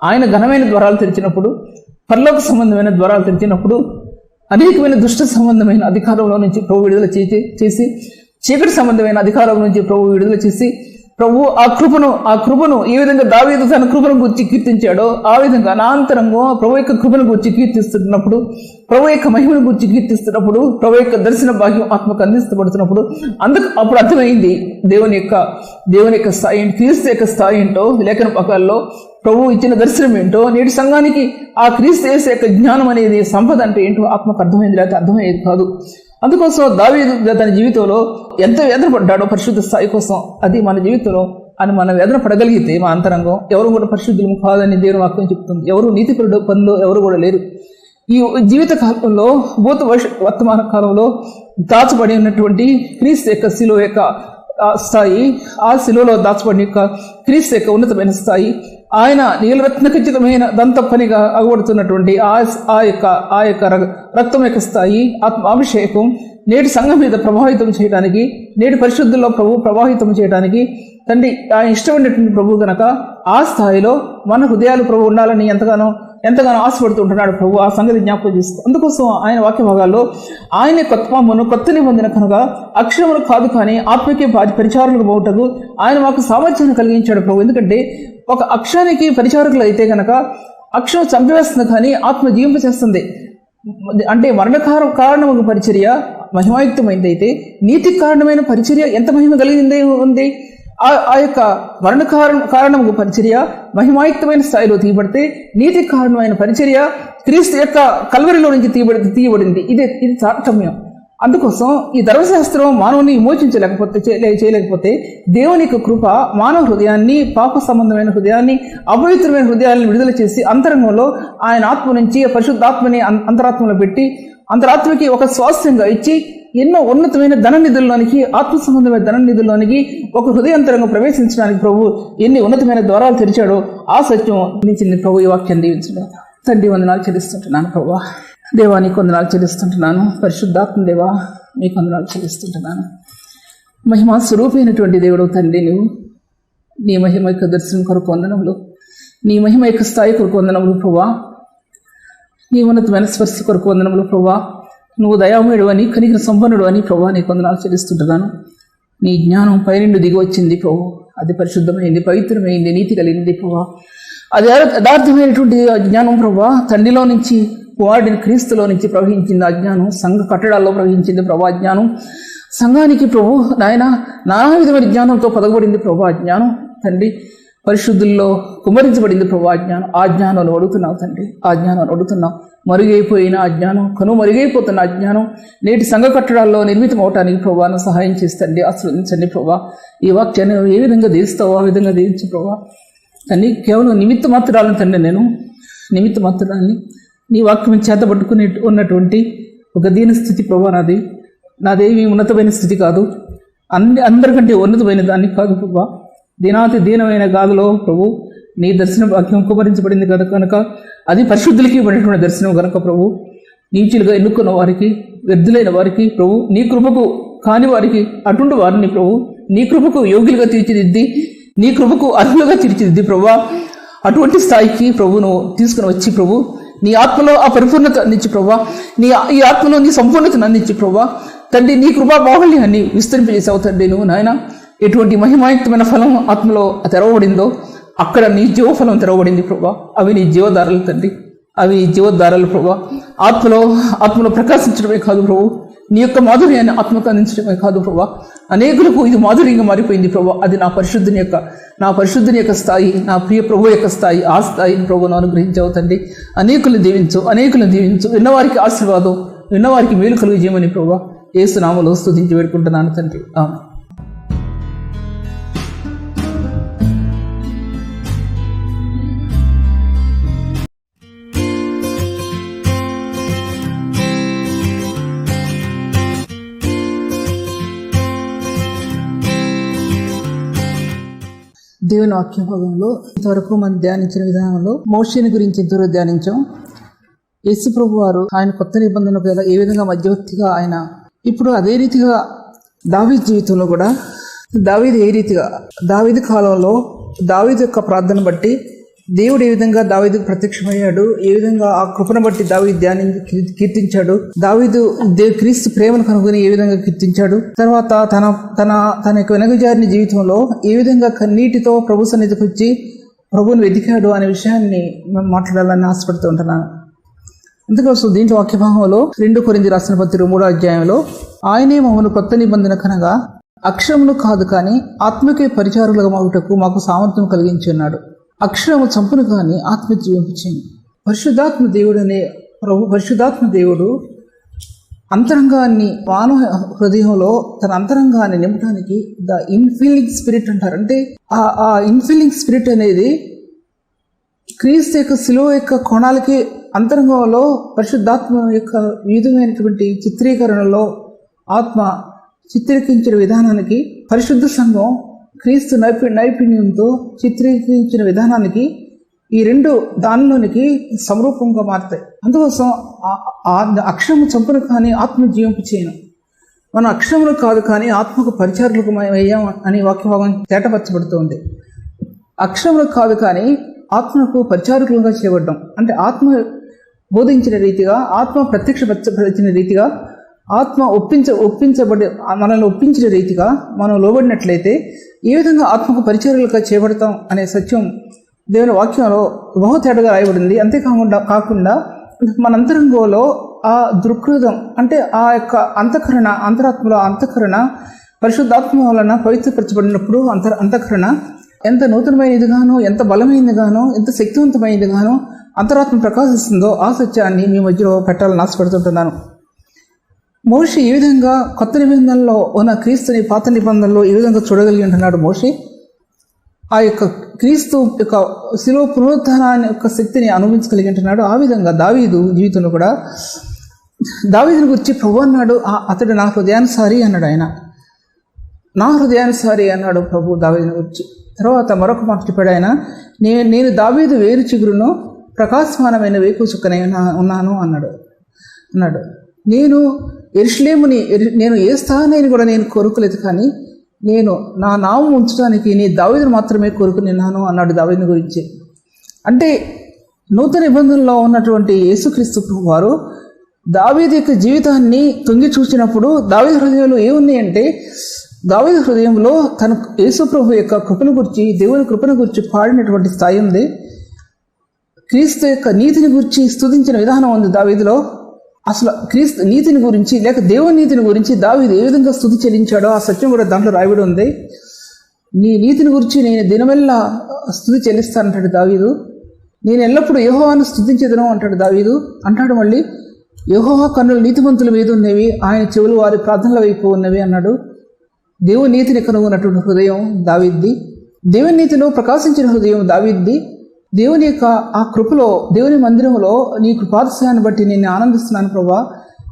ఆయన ఘనమైన ద్వారాలు తెరిచినప్పుడు, పరలోక సంబంధమైన ద్వారాలు తెరిచినప్పుడు, అనేకమైన దుష్ట సంబంధమైన అధికారంలో నుంచి ప్రభు విడుదల చేసి, చీకటి సంబంధమైన అధికారం నుంచి ప్రభు విడుదల చేసి, ప్రభు ఆ కృపను ఏ విధంగా దావీదు తన కృపను గురించి కీర్తించాడో, ఆ విధంగా నా అంతరంగం ప్రభు యొక్క కృపను గురించి కీర్తిస్తున్నప్పుడు, ప్రభు యొక్క మహిమను గురించి కీర్తిస్తున్నప్పుడు, ప్రభు యొక్క దర్శన భాగ్యం ఆత్మకు అందిస్తబడుతున్నప్పుడు అప్పుడు అర్థమైంది దేవుని యొక్క స్థాయి, క్రీస్తు యొక్క స్థాయి ఏంటో, లేఖన పకాల్లో ప్రభు ఇచ్చిన దర్శనం ఏంటో, నేటి సంఘానికి ఆ క్రీస్తు యేసు యొక్క జ్ఞానం అనేది సంపద అంటే ఏంటో ఆత్మకు అర్థమైంది, లేకపోతే అర్థమయ్యేది కాదు. అందుకోసం దావీదు తన జీవితంలో ఎంత వేదన పడ్డాడో పరిశుద్ధ స్థాయి కోసం, అది మన జీవితంలో అని మనం వేదన పడగలిగితే మా అంతరంగం ఎవరు కూడా పరిశుద్ధులు కాదని దేవుని వాక్యం చెప్తుంది. ఎవరు నీతిపరుడు పనులు ఎవరు కూడా లేరు. ఈ జీవిత కాలంలో, వర్తమాన కాలంలో దాచబడి ఉన్నటువంటి క్రీస్తు యొక్క శిలువ యొక్క స్థాయి, ఆ శిలువలో దాచబడిన యొక్క క్రీస్తు యొక్క ఉన్నతమైన స్థాయి, ఆయన నీలరత్న ఖచ్చితమైన దంత పనిగా అగబడుతున్నటువంటి ఆ యొక్క రక్తం యొక్క స్థాయి, ఆత్మాభిషేకం నేటి సంఘం మీద ప్రభావితం చేయడానికి, నేటి పరిశుద్ధుల్లో ప్రభు ప్రభావితం చేయడానికి తండ్రి ఆయన ఇష్టమైనటువంటి ప్రభు కనుక ఆ స్థాయిలో మన హృదయాలు ప్రభు ఉండాలని ఎంతగానో ఆశపడుతుంటున్నాడు ప్రభు. ఆ సంగతి జ్ఞాపకం చేస్తూ అందుకోసం ఆయన వాక్య భాగాల్లో ఆయన కొత్త నిబంధన కనుక అక్షరములు కాదు కానీ ఆత్మకే పరిచారులకు పోవుటకు ఆయన మాకు సామర్థ్యాన్ని కలిగించాడు ప్రభు. ఎందుకంటే ఒక అక్షరానికి పరిచారకులు అయితే కనుక అక్షరం చంపివేస్తుంది కానీ ఆత్మ జీవింపచేస్తుంది. అంటే కారణము పరిచర్య మహిమాయుక్తమైంది అయితే నీతికి కారణమైన పరిచర్య ఎంత మహిమ కలిగిందే ఉంది. ఆ యొక్క కారణము పరిచర్య మహిమాయుక్తమైన స్థాయిలో తీయబడితే నీతికి కారణమైన పరిచర్య క్రీస్తు యొక్క కల్వరిలో నుంచి తీయబడింది. ఇది తారతమ్యం. అందుకోసం ఈ ధర్మశాస్త్రం మానవుని చేయలేకపోతే దేవుని యొక్క కృప మానవ హృదయాన్ని, పాప సంబంధమైన హృదయాన్ని, అపవిత్రమైన హృదయాన్ని విడుదల చేసి అంతరంగంలో ఆయన ఆత్మ నుంచి పరిశుద్ధాత్మని అంతరాత్మలో పెట్టి అంతరాత్మకి ఒక స్వాస్థ్యంగా ఇచ్చి ఎన్నో ఉన్నతమైన ధననిధుల్లోనికి, ఆత్మ సంబంధమైన ధననిధుల్లోనికి ఒక హృదయాంతరంగా ప్రవేశించడానికి ప్రభు ఎన్ని ఉన్నతమైన ద్వారాలు తెరిచాడో ఆ సత్యం నుంచి ప్రభు ఈ వాక్యాన్ని దీవించడం. తండ్రి వందనాలు చెల్లిస్తుంటున్నాను ప్రభు. దేవా నీకు వందనాలు చెల్లిస్తుంటున్నాను. పరిశుద్ధాత్మ దేవా మీకు వందనాలు చెల్లిస్తుంటున్నాను. మహిమా స్వరూపైనటువంటి దేవుడు తండ్రి, నువ్వు నీ మహిమ యొక్క దర్శనం కొరకు వందనములు, నీ మహిమ యొక్క స్థాయి కొరకు వందనములు ప్రభా, నీ ఉన్నతమైన స్పర్శ కొరకు వందనములు ప్రభా. నువ్వు దయామయుడు అని, కనికర సంపన్నుడు అని ప్రభా నీకు వందనాలు చెల్లిస్తుంటున్నాను. నీ జ్ఞానం పైనుండి దిగి వచ్చింది ప్రభు. అది పరిశుద్ధమైంది, పవిత్రమైంది, నీతి కలిగింది ప్రభా. అది యథార్థమైనటువంటి జ్ఞానం ప్రభా. తండ్రిలో నుంచి వాడిని క్రీస్తులో నుంచి ప్రవహించింది ఆ జ్ఞానం. సంఘ కట్టడాల్లో ప్రవహించింది ప్రభా జ్ఞానం. సంఘానికి ప్రభు నాయన నానా విధమైన జ్ఞానంతో పదగబడింది ప్రభా జ్ఞానం. తండ్రి పరిశుద్ధుల్లో కుమరించబడింది ప్రభు ఆ జ్ఞానం. ఆ జ్ఞానం అడుగుతున్నావు తండ్రి, ఆ జ్ఞానం అడుగుతున్నావు. మరుగైపోయిన ఆ జ్ఞానం, మరుగైపోతున్న ఆ జ్ఞానం నేటి సంఘ కట్టడాల్లో నిర్మితం అవటానికి ప్రభాను సహాయం చేస్తండి, ఆశీర్వదించండి ప్రభా. ఈ వాక్యాన్ని ఏ విధంగా దీవిస్తావో ఆ విధంగా దీవించు ప్రభా. తండ్రి కేవలం నిమిత్త మాత్రాలను తండ్రి, నేను నిమిత్త మాత్రాన్ని నీ వాక్యం చేతబట్టుకుని ఉన్నటువంటి ఒక దీన స్థితి ప్రభా. నాదేమి ఉన్నతమైన స్థితి కాదు, అందరికంటే ఉన్నతమైన దాన్ని కాదు ప్రభా. దీనమైన గాథలో ప్రభు నీ దర్శన వాక్యం కుమరించబడింది కనుక అది పరిశుద్ధులకి ఇవ్వబడినటువంటి దర్శనం కనుక ప్రభు, నీచులుగా ఎన్నుకున్న వారికి, వ్యర్థులైన వారికి ప్రభు, నీ కృపకు కాని వారికి, అటువంటి వారిని ప్రభు నీ కృపకు యోగ్యులుగా తీర్చిదిద్ది, నీ కృపకు అర్హులుగా తీర్చిదిద్ది ప్రభు. అటువంటి స్థాయికి ప్రభును తీసుకుని వచ్చి ప్రభు నీ ఆత్మలో ఆ పరిపూర్ణత అందించి ప్రభా, ఈ ఆత్మలో నీ సంపూర్ణతను అందించి ప్రభా. తండ్రి నీ కృపా బాహుళ్యాన్ని విస్తరింపజేసావు తండ్రి. నువ్వు నాయన ఎటువంటి మహిమాయుక్తమైన ఫలం ఆత్మలో తెరవబడిందో అక్కడ నీ జీవఫలం తెరవబడింది ప్రభా. అవి నీ జీవధారలు తండ్రి, అవి జీవధారలు ప్రభా. ఆత్మలో ప్రకాశించడమే కాదు ప్రభు, నీ యొక్క మాధుర్యాన్ని ఆత్మకు అందించడమే కాదు ప్రభా. అనేకులకు ఇది మాధుర్యంగా మారిపోయింది ప్రభా. అది నా పరిశుద్ధుని యొక్క స్థాయి, నా ప్రియ ప్రభు యొక్క స్థాయి. ఆ స్థాయిని ప్రభును అనుగ్రహించావు తండ్రి. అనేకులను దీవించు. విన్నవారికి ఆశీర్వాదం, విన్నవారికి మేలు కలుగు చేయమని ప్రభా యేసు నామములో స్తుతించి వేడుకుంటున్నాను తండ్రి. ఆమేన్. దేవుని వాక్య భాగంలో ఇంతవరకు మనం ధ్యానించిన విధానంలో మోషేని గురించి ఎంతో ధ్యానించాం. యేసు ప్రభు వారు ఆయన కొత్త నిబంధనకు ఏ విధంగా మధ్యవర్తిగా ఆయన, ఇప్పుడు అదే రీతిగా దావీదు జీవితంలో కూడా దావీదు కాలంలో దావీదు యొక్క ప్రార్థన బట్టి దేవుడు ఏ విధంగా దావీదుకు ప్రత్యక్షమయ్యాడు, ఏ విధంగా ఆ కృపను బట్టి దావీదు కీర్తించాడు, దావీదు క్రీస్తు ప్రేమను కనుగొని ఏ విధంగా కీర్తించాడు, తర్వాత తన యొక్క వెనకజారిన జీవితంలో ఏ విధంగా కన్నీటితో ప్రభు సన్నిధికి వచ్చి ప్రభువుని వెతికాడు అనే విషయాన్ని మేము మాట్లాడాలని ఆశపడుతూ ఉంటున్నాను. అందుకోసం దీంట్లో వాక్యభాగంలో 2 కొరింథీ రాసిన పత్రిక 3వ అధ్యాయంలో ఆయనే మమ్మల్ని కొత్త నిబంధన కనగా అక్షరమును కాదు కానీ ఆత్మకే పరిచారులుగా మాగుటకు మాకు సామర్థ్యం కలిగించి ఉన్నాడు. అక్షరము చంపును కానీ ఆత్మ జీవింపచేయను. పరిశుద్ధాత్మ దేవుడు అంతరంగాన్ని, మానవ హృదయంలో తన అంతరంగాన్ని నింపడానికి ద ఇన్ఫిల్లింగ్ స్పిరిట్ అంటారు. అంటే ఆ ఇన్ఫిల్లింగ్ స్పిరిట్ అనేది క్రీస్తు యొక్క శిలువ యొక్క కోణాలకి అంతరంగంలో పరిశుద్ధాత్మ యొక్క వివిధమైనటువంటి చిత్రీకరణలో ఆత్మ చిత్రీకరించిన విధానానికి, పరిశుద్ధ సంఘం క్రీస్తు నైపుణ్యంతో చిత్రీకరించిన విధానానికి ఈ రెండు దానిలోనికి సమరూపంగా మారుతాయి. అందుకోసం అక్షరము చంపును కానీ ఆత్మ జీవింపు చేయను. మనం అక్షరములు కాదు కానీ ఆత్మకు పరిచారకులకు అయ్యాం అని వాక్యభాగం తేటపరచబడుతుంది. అక్షరములు కాదు కానీ ఆత్మకు పరిచారకులుగా చేయబడ్డాం అంటే ఆత్మ బోధించిన రీతిగా, ఆత్మ ప్రత్యక్షపరచబడిన రీతిగా, ఆత్మ ఒప్పించబడి మనల్ని ఒప్పించిన రీతిగా మనం లోబడినట్లయితే ఏ విధంగా ఆత్మకు పరిచారకులుగా చేయబడతాం అనే సత్యం దేవుని వాక్యంలో బహుతేటగా రాయబడింది. అంతేకాకుండా మన అంతరంగంలో ఆ దృక్హృదం అంటే ఆ యొక్క అంతరాత్మలో అంతఃకరణ పరిశుద్ధాత్మ వలన పవిత్రపరచబడినప్పుడు అంతఃకరణ ఎంత నూతనమైనదిగానో, ఎంత బలమైనదిగానో, ఎంత శక్తివంతమైనదిగానో అంతరాత్మ ప్రకాశిస్తుందో ఆ సత్యాన్ని మీ మధ్యలో పెట్టాలని ఆశపడుతుంటున్నాను. మోషే ఈ విధంగా కొత్త నిబంధనలో ఉన్న క్రీస్తుని పాత నిబంధనలో ఈ విధంగా చూడగలిగి ఉంటున్నాడు. మోషే ఆ యొక్క క్రీస్తు యొక్క శిలువ పునరుద్ధానాన్ని యొక్క శక్తిని అనుభవించగలిగి ఉంటున్నాడు. ఆ విధంగా దావీదు జీవితంలో కూడా దావీదుని గురించి ప్రభు అన్నాడు, అతడు నా హృదయానుసారి అన్నాడు. ఆయన నా హృదయానుసారి అన్నాడు ప్రభు దావీదుని గురించి. తర్వాత మరొక మాట చెప్పాడు ఆయన, నేను దావీదు వేరు చిగురును ప్రకాశమానమైన వేకు చుక్కనై ఉన్నాను అన్నాడు. నేను యెరూషలేముని నేను ఏ స్థానాన్ని కూడా నేను కోరుకోలేదు, కానీ నేను నా నామం ఉంచడానికి నీ దావీదును మాత్రమే కోరుకున్నాను అన్నాడు దావీదుని గురించి. అంటే నూతన నిబంధనలో ఉన్నటువంటి యేసుక్రీస్తు వారు దావీదు యొక్క జీవితాన్ని తొంగి చూసినప్పుడు దావీదు హృదయంలో ఏమున్నాయంటే, దావీదు హృదయంలో తన యేసు ప్రభు యొక్క కృపను గురించి, దేవుని కృపను గురించి పాడినటువంటి స్థాయి ఉంది. క్రీస్తు యొక్క నీతిని గురించి స్తుతించిన విధానం ఉంది దావీదులో. అసలు క్రీస్తు నీతిని గురించి లేక దేవుని నీతిని గురించి దావీదు ఏ విధంగా స్తుతి చెల్లించాడో ఆ సత్యం కూడా దాంట్లో రాయబడి ఉంది. నీ నీతిని గురించి నేను దినమెల్లా స్తుతి చెల్లిస్తానంటాడు దావీదు. నేను ఎల్లప్పుడూ యెహోవాను స్తుతించెదను అంటాడు దావీదు. అంటాడు మళ్ళీ, యెహోవా కన్నులు నీతిమంతుల మీద ఉన్నవి, ఆయన చెవులు వారి ప్రార్థనల వైపు ఉన్నవి అన్నాడు. దేవుని నీతిని కనుగొన్నటువంటి హృదయం దావీద్ది. దేవుని నీతిలో ప్రకాశించిన హృదయం దావీద్ది. దేవుని యొక్క ఆ కృపలో, దేవుని మందిరంలో నీ కృపాతిశయాన్ని బట్టి నేను ఆనందిస్తున్నాను ప్రభా.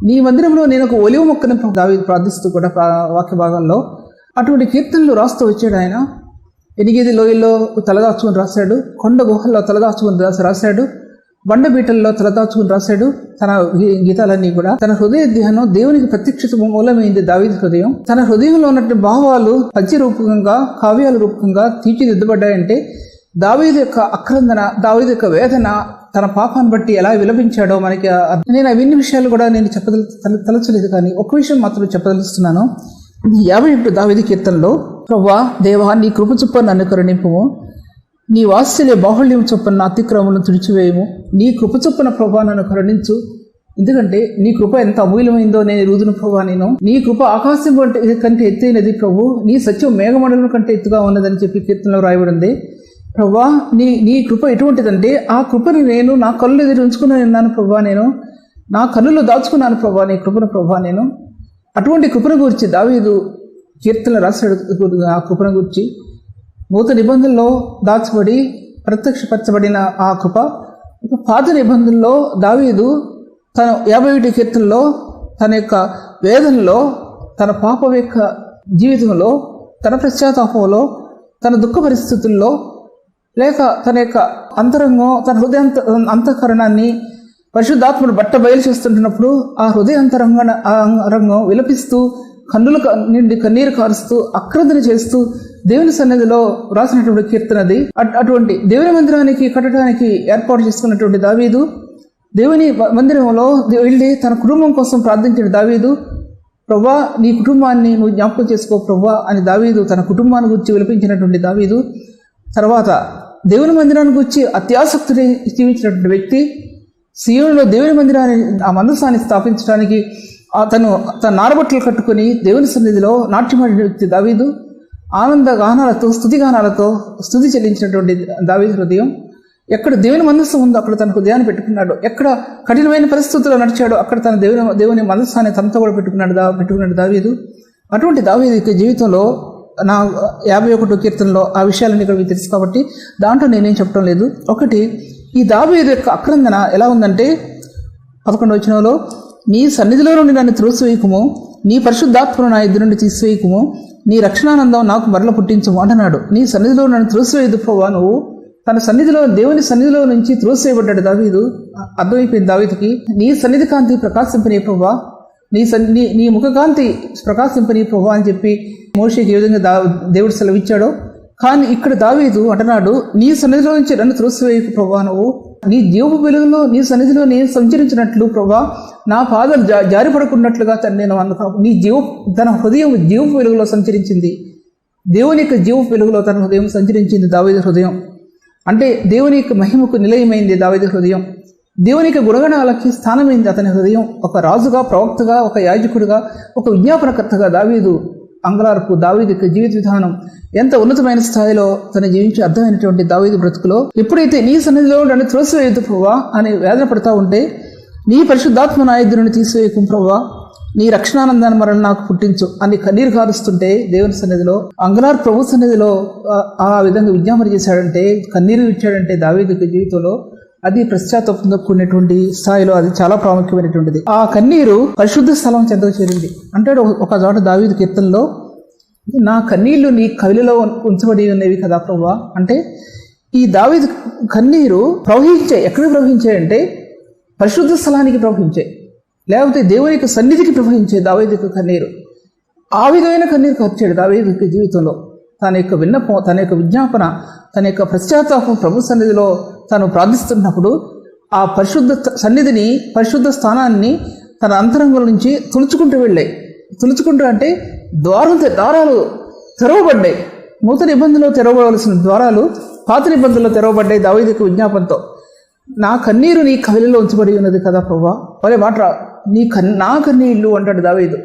నీ మందిరంలో నేను ఒక ఒలివ మొక్కని దావీదు ప్రార్థిస్తూ కూడా వాక్య భాగంలో అటువంటి కీర్తనలు రాస్తూ వచ్చాడు ఆయన. ఎనిగేది లోయల్లో తలదాచుకుని రాశాడు, కొండ గుహల్లో తలదాచుకుని రాశాడు, బండబీటల్లో తలదాచుకుని రాశాడు. తన గీతాలన్నీ కూడా తన హృదయ ధ్యానం దేవునికి ప్రత్యక్షత మూలమైంది దావీదు హృదయం. తన హృదయంలో ఉన్నటువంటి భావాలు పద్య రూపకంగా, కావ్యాల రూపకంగా తీర్చిదిద్దబడ్డాయంటే దావీదు యొక్క ఆక్రందన, దావీదు యొక్క వేదన, తన పాపాన్ని బట్టి ఎలా విలపించాడో మనకి. నేను అవన్నీ విషయాలు కూడా నేను తలచలేదు, కానీ ఒక విషయం మాత్రం చెప్పదలుస్తున్నాను. 51 దావీదు కీర్తనలో, ప్రభువా దేవా నీ కృప చొప్పున నన్ను కరుణింపుము, నీ వాత్సల్య బాహుళ్యం చొప్పున నా అతిక్రమములను తుడిచివేయము. నీ కృప చొప్పున ప్రభువా నన్ను కరుణించు, ఎందుకంటే నీ కృప ఎంత అమూల్యమైందో నేను ఎరుగుదును ప్రభువా. నేను నీ కృప ఆకాశం కంటే ఎత్తైనది ప్రభు, నీ సత్యం మేఘమండలం కంటే ఎత్తుగా ఉన్నదని చెప్పి కీర్తనలో రాయబడింది. ప్రభువా నీ కృప ఎటువంటిదంటే, ఆ కృపని నేను నా కళ్ళు ఎదురు ఉంచుకుని ఉన్నాను ప్రభువా. నేను నా కళ్ళులో దాచుకున్నాను ప్రభువా నీ కృపను ప్రభువా. నేను అటువంటి కృపను గురించి దావీదు కీర్తనలు రాశాడు. ఆ కృపను గురించి నూతన నిబంధనలో దాచబడి ప్రత్యక్షపరచబడిన ఆ కృప. పాత నిబంధనలో దావీదు తన 51 కీర్తనలో తన యొక్క వేదనలో, తన పాప యొక్క జీవితంలో, తన పశ్చాత్తాపంలో, తన దుఃఖ పరిస్థితుల్లో, లేక తన యొక్క అంతరంగం, తన అంతఃకరణాన్ని పరిశుద్ధాత్మను బయలు చేస్తుంటున్నప్పుడు ఆ హృదయాంతరంగం విలపిస్తూ, కన్నుల నుండి కన్నీరు కారుస్తూ, అక్రందన చేస్తూ దేవుని సన్నిధిలో రాసినటువంటి కీర్తనది. అటువంటి దేవుని మందిరానికి కట్టడానికి ఏర్పాటు చేసుకున్నటువంటి దావీదు దేవుని మందిరంలో వెళ్ళి తన కుటుంబం కోసం ప్రార్థించిన దావీదు, ప్రభువా నీ కుటుంబాన్ని నువ్వు జ్ఞాపకం చేసుకో ప్రభువా అని దావీదు తన కుటుంబాన్ని గురించి విలపించినటువంటి దావీదు. తర్వాత దేవుని మందిరాన్ని గురించి అత్యాసక్తిని జీవించినటువంటి వ్యక్తి, సీయోనులో దేవుని మందిరాన్ని, ఆ మందసాన్ని స్థాపించడానికి తన నారబట్టలు కట్టుకుని దేవుని సన్నిధిలో నాట్యమాడిన వ్యక్తి దావీదు. ఆనంద గానాలతో, స్తుతి గానాలతో స్తుతి చెల్లించినటువంటి దావీదు హృదయం. ఎక్కడ దేవుని మనస్సు ఉందో అక్కడ తన హృదయాన్ని పెట్టుకున్నాడు. ఎక్కడ కఠినమైన పరిస్థితుల్లో నడిచాడో అక్కడ తన దేవుని మనస్సాన్ని తనతో కూడా పెట్టుకున్నాడు దావీదు. అటువంటి దావీదు యొక్క జీవితంలో నా 51 కీర్తనలో ఆ విషయాలన్నీ ఇక్కడ మీకు తెలుసు కాబట్టి దాంట్లో నేనేం చెప్పడం లేదు. ఒకటి, ఈ దావీదు యొక్క ఆక్రందన ఎలా ఉందంటే 11వ వచనంలో, నీ సన్నిధిలో నుండి నన్ను త్రోసివేయకుము, నీ పరిశుద్ధాత్మను నా ఎదురు నుండి తీసివేయకుము, నీ రక్షణానందం నాకు మరల పుట్టించము అంటున్నాడు. నీ సన్నిధిలో నన్ను త్రోసివేయదు ప్రభువా. నువ్వు తన సన్నిధిలో, దేవుని సన్నిధిలో నుంచి త్రోసివేయబడ్డాడు దావీదు. అర్థమైపోయింది దావీదుకి. నీ సన్నిధి కాంతి ప్రకాశింపనీ ప్రభువా, నీ ముఖకాంతి ప్రకాశింపనీ ప్రభువా అని చెప్పి మోషేకి ఏ విధంగా దేవుడు సెలవిచ్చాడో, కానీ ఇక్కడ దావీదు అంటున్నాడు, నీ సన్నిధిలో నుంచి నన్ను త్రోసివేయకు ప్రభువా. నువ్వు నీ జీవపు వెలుగులో, నీ సన్నిధిలో నేను సంచరించినట్లు ప్రభువా, నా పాదాలు జారిపడకున్నట్లుగా నేను నీ తన హృదయం జీవపు వెలుగులో సంచరించింది. దేవుని యొక్క జీవపు వెలుగులో తన హృదయం సంచరించింది దావీదు హృదయం. అంటే దేవుని యొక్క మహిమకు నిలయమైంది దావీదు హృదయం. దేవుని యొక్క గుణగణాలకి స్థానమైంది అతని హృదయం. ఒక రాజుగా, ప్రవక్తగా, ఒక యాజకుడిగా, ఒక విజ్ఞాపనకర్తగా దావీదు అంగలార్పు, దావీదు యొక్క జీవిత విధానం ఎంత ఉన్నతమైన స్థాయిలో తన జీవించి అర్థమైనటువంటి దావీదు బ్రతుకులో ఎప్పుడైతే నీ సన్నిధిలో నన్ను త్రోసివేయదు ప్రభువా అని వేదన పడతా ఉంటే, నీ పరిశుద్ధాత్మ నా ఎదురుని తీసివేయకు ప్రభువా, నీ రక్షణానందాన్ని మరల నాకు పుట్టించు అని కన్నీరు కారుస్తుంటే దేవుని సన్నిధిలో, అంగలార్ ప్రభు సన్నిధిలో ఆ విధంగా విజ్ఞాపన చేశాడంటే, కన్నీరు ఇచ్చాడంటే దావీదు జీవితంలో అది పశ్చాత్తాపంతో కూడినటువంటి స్థాయిలో అది చాలా ప్రాముఖ్యమైనటువంటిది. ఆ కన్నీరు పరిశుద్ధ స్థలం చెంతకు చేరింది. అంటాడు ఒక చోట దావీదు కీర్తనలో, నా కన్నీళ్లు నీ కవిలలో ఉంచబడి ఉన్నవి కదా ప్రభువా. అంటే ఈ దావీదు కన్నీరు ప్రవహించాయి. ఎక్కడ ప్రవహించాయంటే పరిశుద్ధ స్థలానికి ప్రవహించాయి, లేకపోతే దేవుని యొక్క సన్నిధికి ప్రవహించే దావీదు యొక్క కన్నీరు. ఆ విధమైన కన్నీరు ఖర్చాడు దావీదు యొక్క జీవితంలో. తన యొక్క విన్నపం, తన యొక్క విజ్ఞాపన, తన యొక్క పశ్చాత్తాపం ప్రభు సన్నిధిలో తను ప్రార్థిస్తున్నప్పుడు ఆ పరిశుద్ధ సన్నిధిని, పరిశుద్ధ స్థానాన్ని తన అంతరంగం నుంచి తులుచుకుంటూ వెళ్ళాయి. తులుచుకుంటూ అంటే ద్వారాలు తెరవబడ్డాయి. నూతన నిబంధనలో తెరవబడవలసిన ద్వారాలు పాత నిబంధనలో తెరవబడ్డాయి దావీదు యొక్క విజ్ఞాపనతో. నా కన్నీరు నీ కవిలలో ఉంచబడి ఉన్నది కదా ప్రభువా. ఒరే మాట, నా కన్నీళ్ళు అంటాడు దావీదు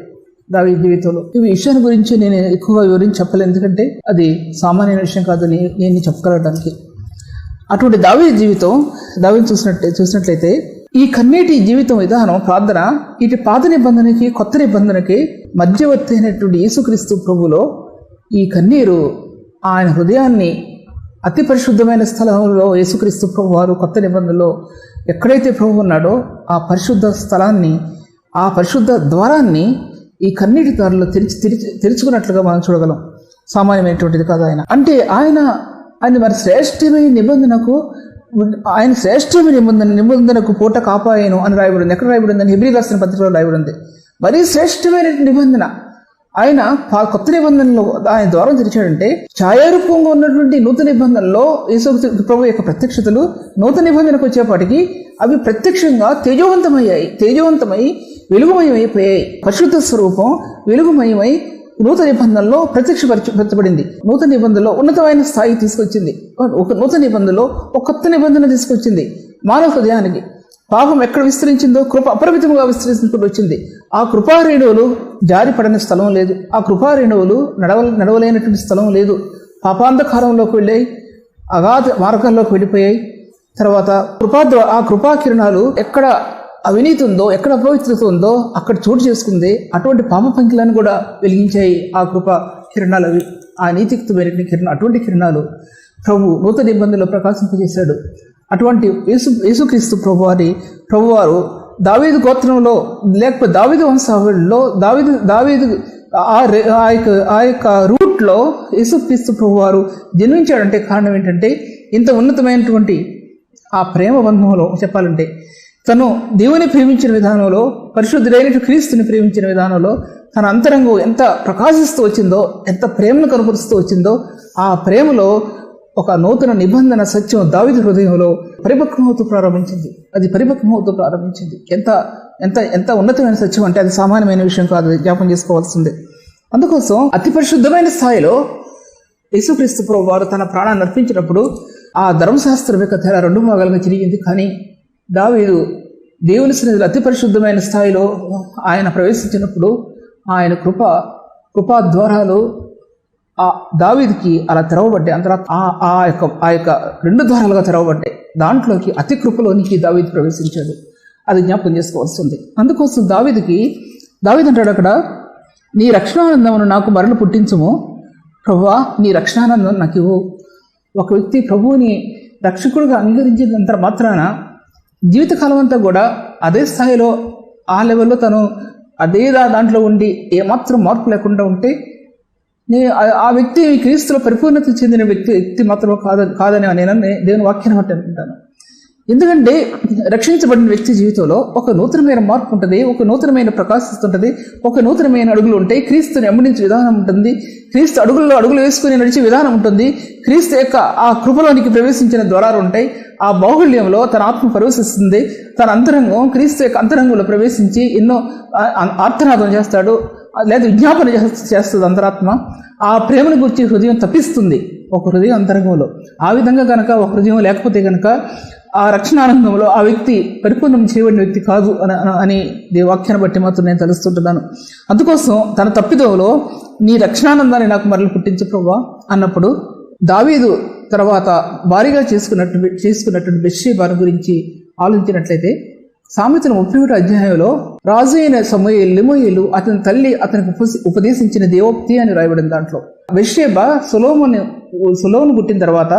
జీవితంలో. ఈ విషయాన్ని గురించి నేను ఎక్కువగా వివరించి చెప్పలేను, ఎందుకంటే అది సామాన్యమైన విషయం కాదు నేను చెప్పగలడానికి. అటువంటి దావీదు జీవితం, దావీదు చూసినట్లయితే ఈ కన్నీటి జీవితం విధానం, ప్రార్థన, ఇటు పాత నిబంధనకి కొత్త నిబంధనకి మధ్యవర్తి అయినటువంటి యేసుక్రీస్తు ప్రభులో ఈ కన్నీరు ఆయన హృదయాన్ని అతి పరిశుద్ధమైన స్థలంలో యేసుక్రీస్తు ప్రభు వారు కొత్త నిబంధనలో ఎక్కడైతే ప్రభు ఉన్నాడో ఆ పరిశుద్ధ స్థలాన్ని, ఆ పరిశుద్ధ ద్వారాన్ని ఈ కన్నీటి దారిలో తెరుచుకున్నట్లుగా మనం చూడగలం. సామాన్యమైనటువంటిది కాదు ఆయన. అంటే ఆయన మరి శ్రేష్టమైన నిబంధనకు, ఆయన శ్రేష్టమైన నిబంధనకు పూట కాపాయను అని రాయబడింది. ఎక్కడ రాయబడిందని హెబ్రీ రాసిన పత్రికలో రాయబడింది. మరీ శ్రేష్టమైన నిబంధన ఆయన కొత్త నిబంధనలో ఆయన ద్వారం తెరిచాడంటే, ఛాయారూపంగా ఉన్నటువంటి నూతన నిబంధనలో యేసు ప్రభు యొక్క ప్రత్యక్షతలు నూతన నిబంధనకు వచ్చేపాటికి అవి ప్రత్యక్షంగా తేజవంతమై వెలుగుమయమైపోయాయి. పరిశుద్ధ స్వరూపం వెలుగుమయమై నూతన నిబంధనలో ప్రత్యక్షపరచబడింది. నూతన నిబంధనలో ఉన్నతమైన స్థాయి తీసుకొచ్చింది. నూతన నిబంధనలో ఒక కొత్త నిబంధన తీసుకొచ్చింది. మానవ హృదయానికి పాపం ఎక్కడ విస్తరించిందో కృప అపరిమితంగా విస్తరించుకుంటూ వచ్చింది. ఆ కృపారేణువులు జారిపడని స్థలం లేదు. ఆ కృపారేణువులు నడవలేనటువంటి స్థలం లేదు. పాపాంధకారంలోకి వెళ్ళాయి, అగాధ మార్గాల్లోకి వెళ్ళిపోయాయి. తర్వాత ఆ కృపా కిరణాలు ఎక్కడ అవినీతి ఉందో, ఎక్కడ అపవిత్రత ఉందో అక్కడ చోటు చేసుకుంది. అటువంటి పాప పంకిలను కూడా వెలిగించాయి ఆ కృపా కిరణాలు. అవి ఆ నీతియుక్తమైన కిరణాలు. అటువంటి కిరణాలు ప్రభు నూతన నిబంధనలో ప్రకాశింపజేశాడు. అటువంటి యేసుక్రీస్తు ప్రభువారు దావీదు గోత్రంలో, లేకపోతే దావీదు వంశావళిలో, దావీదు ఆ యొక్క రూట్లో యేసుక్రీస్తు ప్రభువారు జన్మించాడంటే కారణం ఏంటంటే, ఇంత ఉన్నతమైనటువంటి ఆ ప్రేమ బంధంలో చెప్పాలంటే, తను దేవుని ప్రేమించిన విధానంలో, పరిశుద్ధుడైన క్రీస్తుని ప్రేమించిన విధానంలో తన అంతరంగం ఎంత ప్రకాశిస్తూ వచ్చిందో, ఎంత ప్రేమను కనపరుస్తూ వచ్చిందో, ఆ ప్రేమలో ఒక నూతన నిబంధన సత్యం దావీదు హృదయంలో పరిపక్వమవుతూ ప్రారంభించింది. అది పరిపక్వమవుతూ ప్రారంభించింది. ఎంత ఎంత ఎంత ఉన్నతమైన సత్యం అంటే అది సామాన్యమైన విషయం కాదు, జ్ఞాపం చేసుకోవాల్సిందే. అందుకోసం అతి పరిశుద్ధమైన స్థాయిలో యేసుక్రీస్తు ప్రభువు వారు తన ప్రాణాన్ని అర్పించినప్పుడు ఆ ధర్మశాస్త్రం యొక్క తెర రెండు భాగాలుగా చిరిగింది. కానీ దావీదు దేవుని సన్నిధిలో అతి పరిశుద్ధమైన స్థాయిలో ఆయన ప్రవేశించినప్పుడు ఆయన కృపా ద్వారాలు ఆ దావీదుకి అలా తెరవబడ్డాయి. అంతరా ఆ యొక్క రెండు ద్వారాలుగా తెరవబడ్డాయి. దాంట్లోకి అతి కృపలోనికి దావీదు ప్రవేశించాడు. అది జ్ఞాపకం చేసుకోవాల్సి ఉంది. అందుకోసం దావీదు అంటాడు అక్కడ, నీ రక్షణానందమును నాకు మరలు పుట్టించుము ప్రభువా, నీ రక్షణానందం నాకు ఇవ్వు. ఒక వ్యక్తి ప్రభువుని రక్షకుడుగా అంగీకరించినంత మాత్రాన జీవితకాలం అంతా కూడా అదే స్థాయిలో ఆ లెవెల్లో తను అదే దాంట్లో ఉండి ఏమాత్రం మార్పు లేకుండా ఉంటే ఆ వ్యక్తి క్రీస్తులో పరిపూర్ణత చెందిన వ్యక్తి మాత్రం కాదని నేను దేవుని వాక్యాన్ని బట్టి అనుకుంటాను. ఎందుకంటే రక్షించబడిన వ్యక్తి జీవితంలో ఒక నూతనమైన మార్పు ఉంటుంది, ఒక నూతనమైన ప్రకాశిస్తుంటుంది, ఒక నూతనమైన అడుగులు ఉంటాయి, క్రీస్తుని వెంబడించే విధానం ఉంటుంది, క్రీస్తు అడుగులు వేసుకుని నడిచే విధానం ఉంటుంది, క్రీస్తు యొక్క ఆ కృపలోనికి ప్రవేశించిన ద్వారాలు ఉంటాయి. ఆ బాహుళ్యంలో తన ఆత్మ ప్రవేశిస్తుంది, తన అంతరంగం క్రీస్తు యొక్క అంతరంగంలో ప్రవేశించి ఎన్నో ఆర్తనాదం చేస్తాడు, లేదా విజ్ఞాపన చేస్తుంది అంతరాత్మ. ఆ ప్రేమను గురించి హృదయం తప్పిస్తుంది ఒక హృదయం అంతరంగంలో. ఆ విధంగా కనుక ఒక హృదయం లేకపోతే కనుక ఆ రక్షణానందంలో ఆ వ్యక్తి పరిపూర్ణం చేయబడిన వ్యక్తి కాదు అని వాక్యాన్ని బట్టి మాత్రం నేను తెలుస్తుంటున్నాను. అందుకోసం తన తప్పిదంలో నీ రక్షణానందాన్ని నాకు మరలు పుట్టించు ప్రభువా అన్నప్పుడు దావీదు తర్వాత భారీగా చేసుకున్నటువంటి బెత్షెబాను గురించి ఆలోచించినట్లయితే సామెతల 31వ అధ్యాయంలో రాజు అయిన సమూయేలు అతని తల్లి అతనికి ఉపదేశించిన దేవోక్తి అని రాయబడిన దాంట్లో బెత్షెబా సొలొమోను పుట్టిన తర్వాత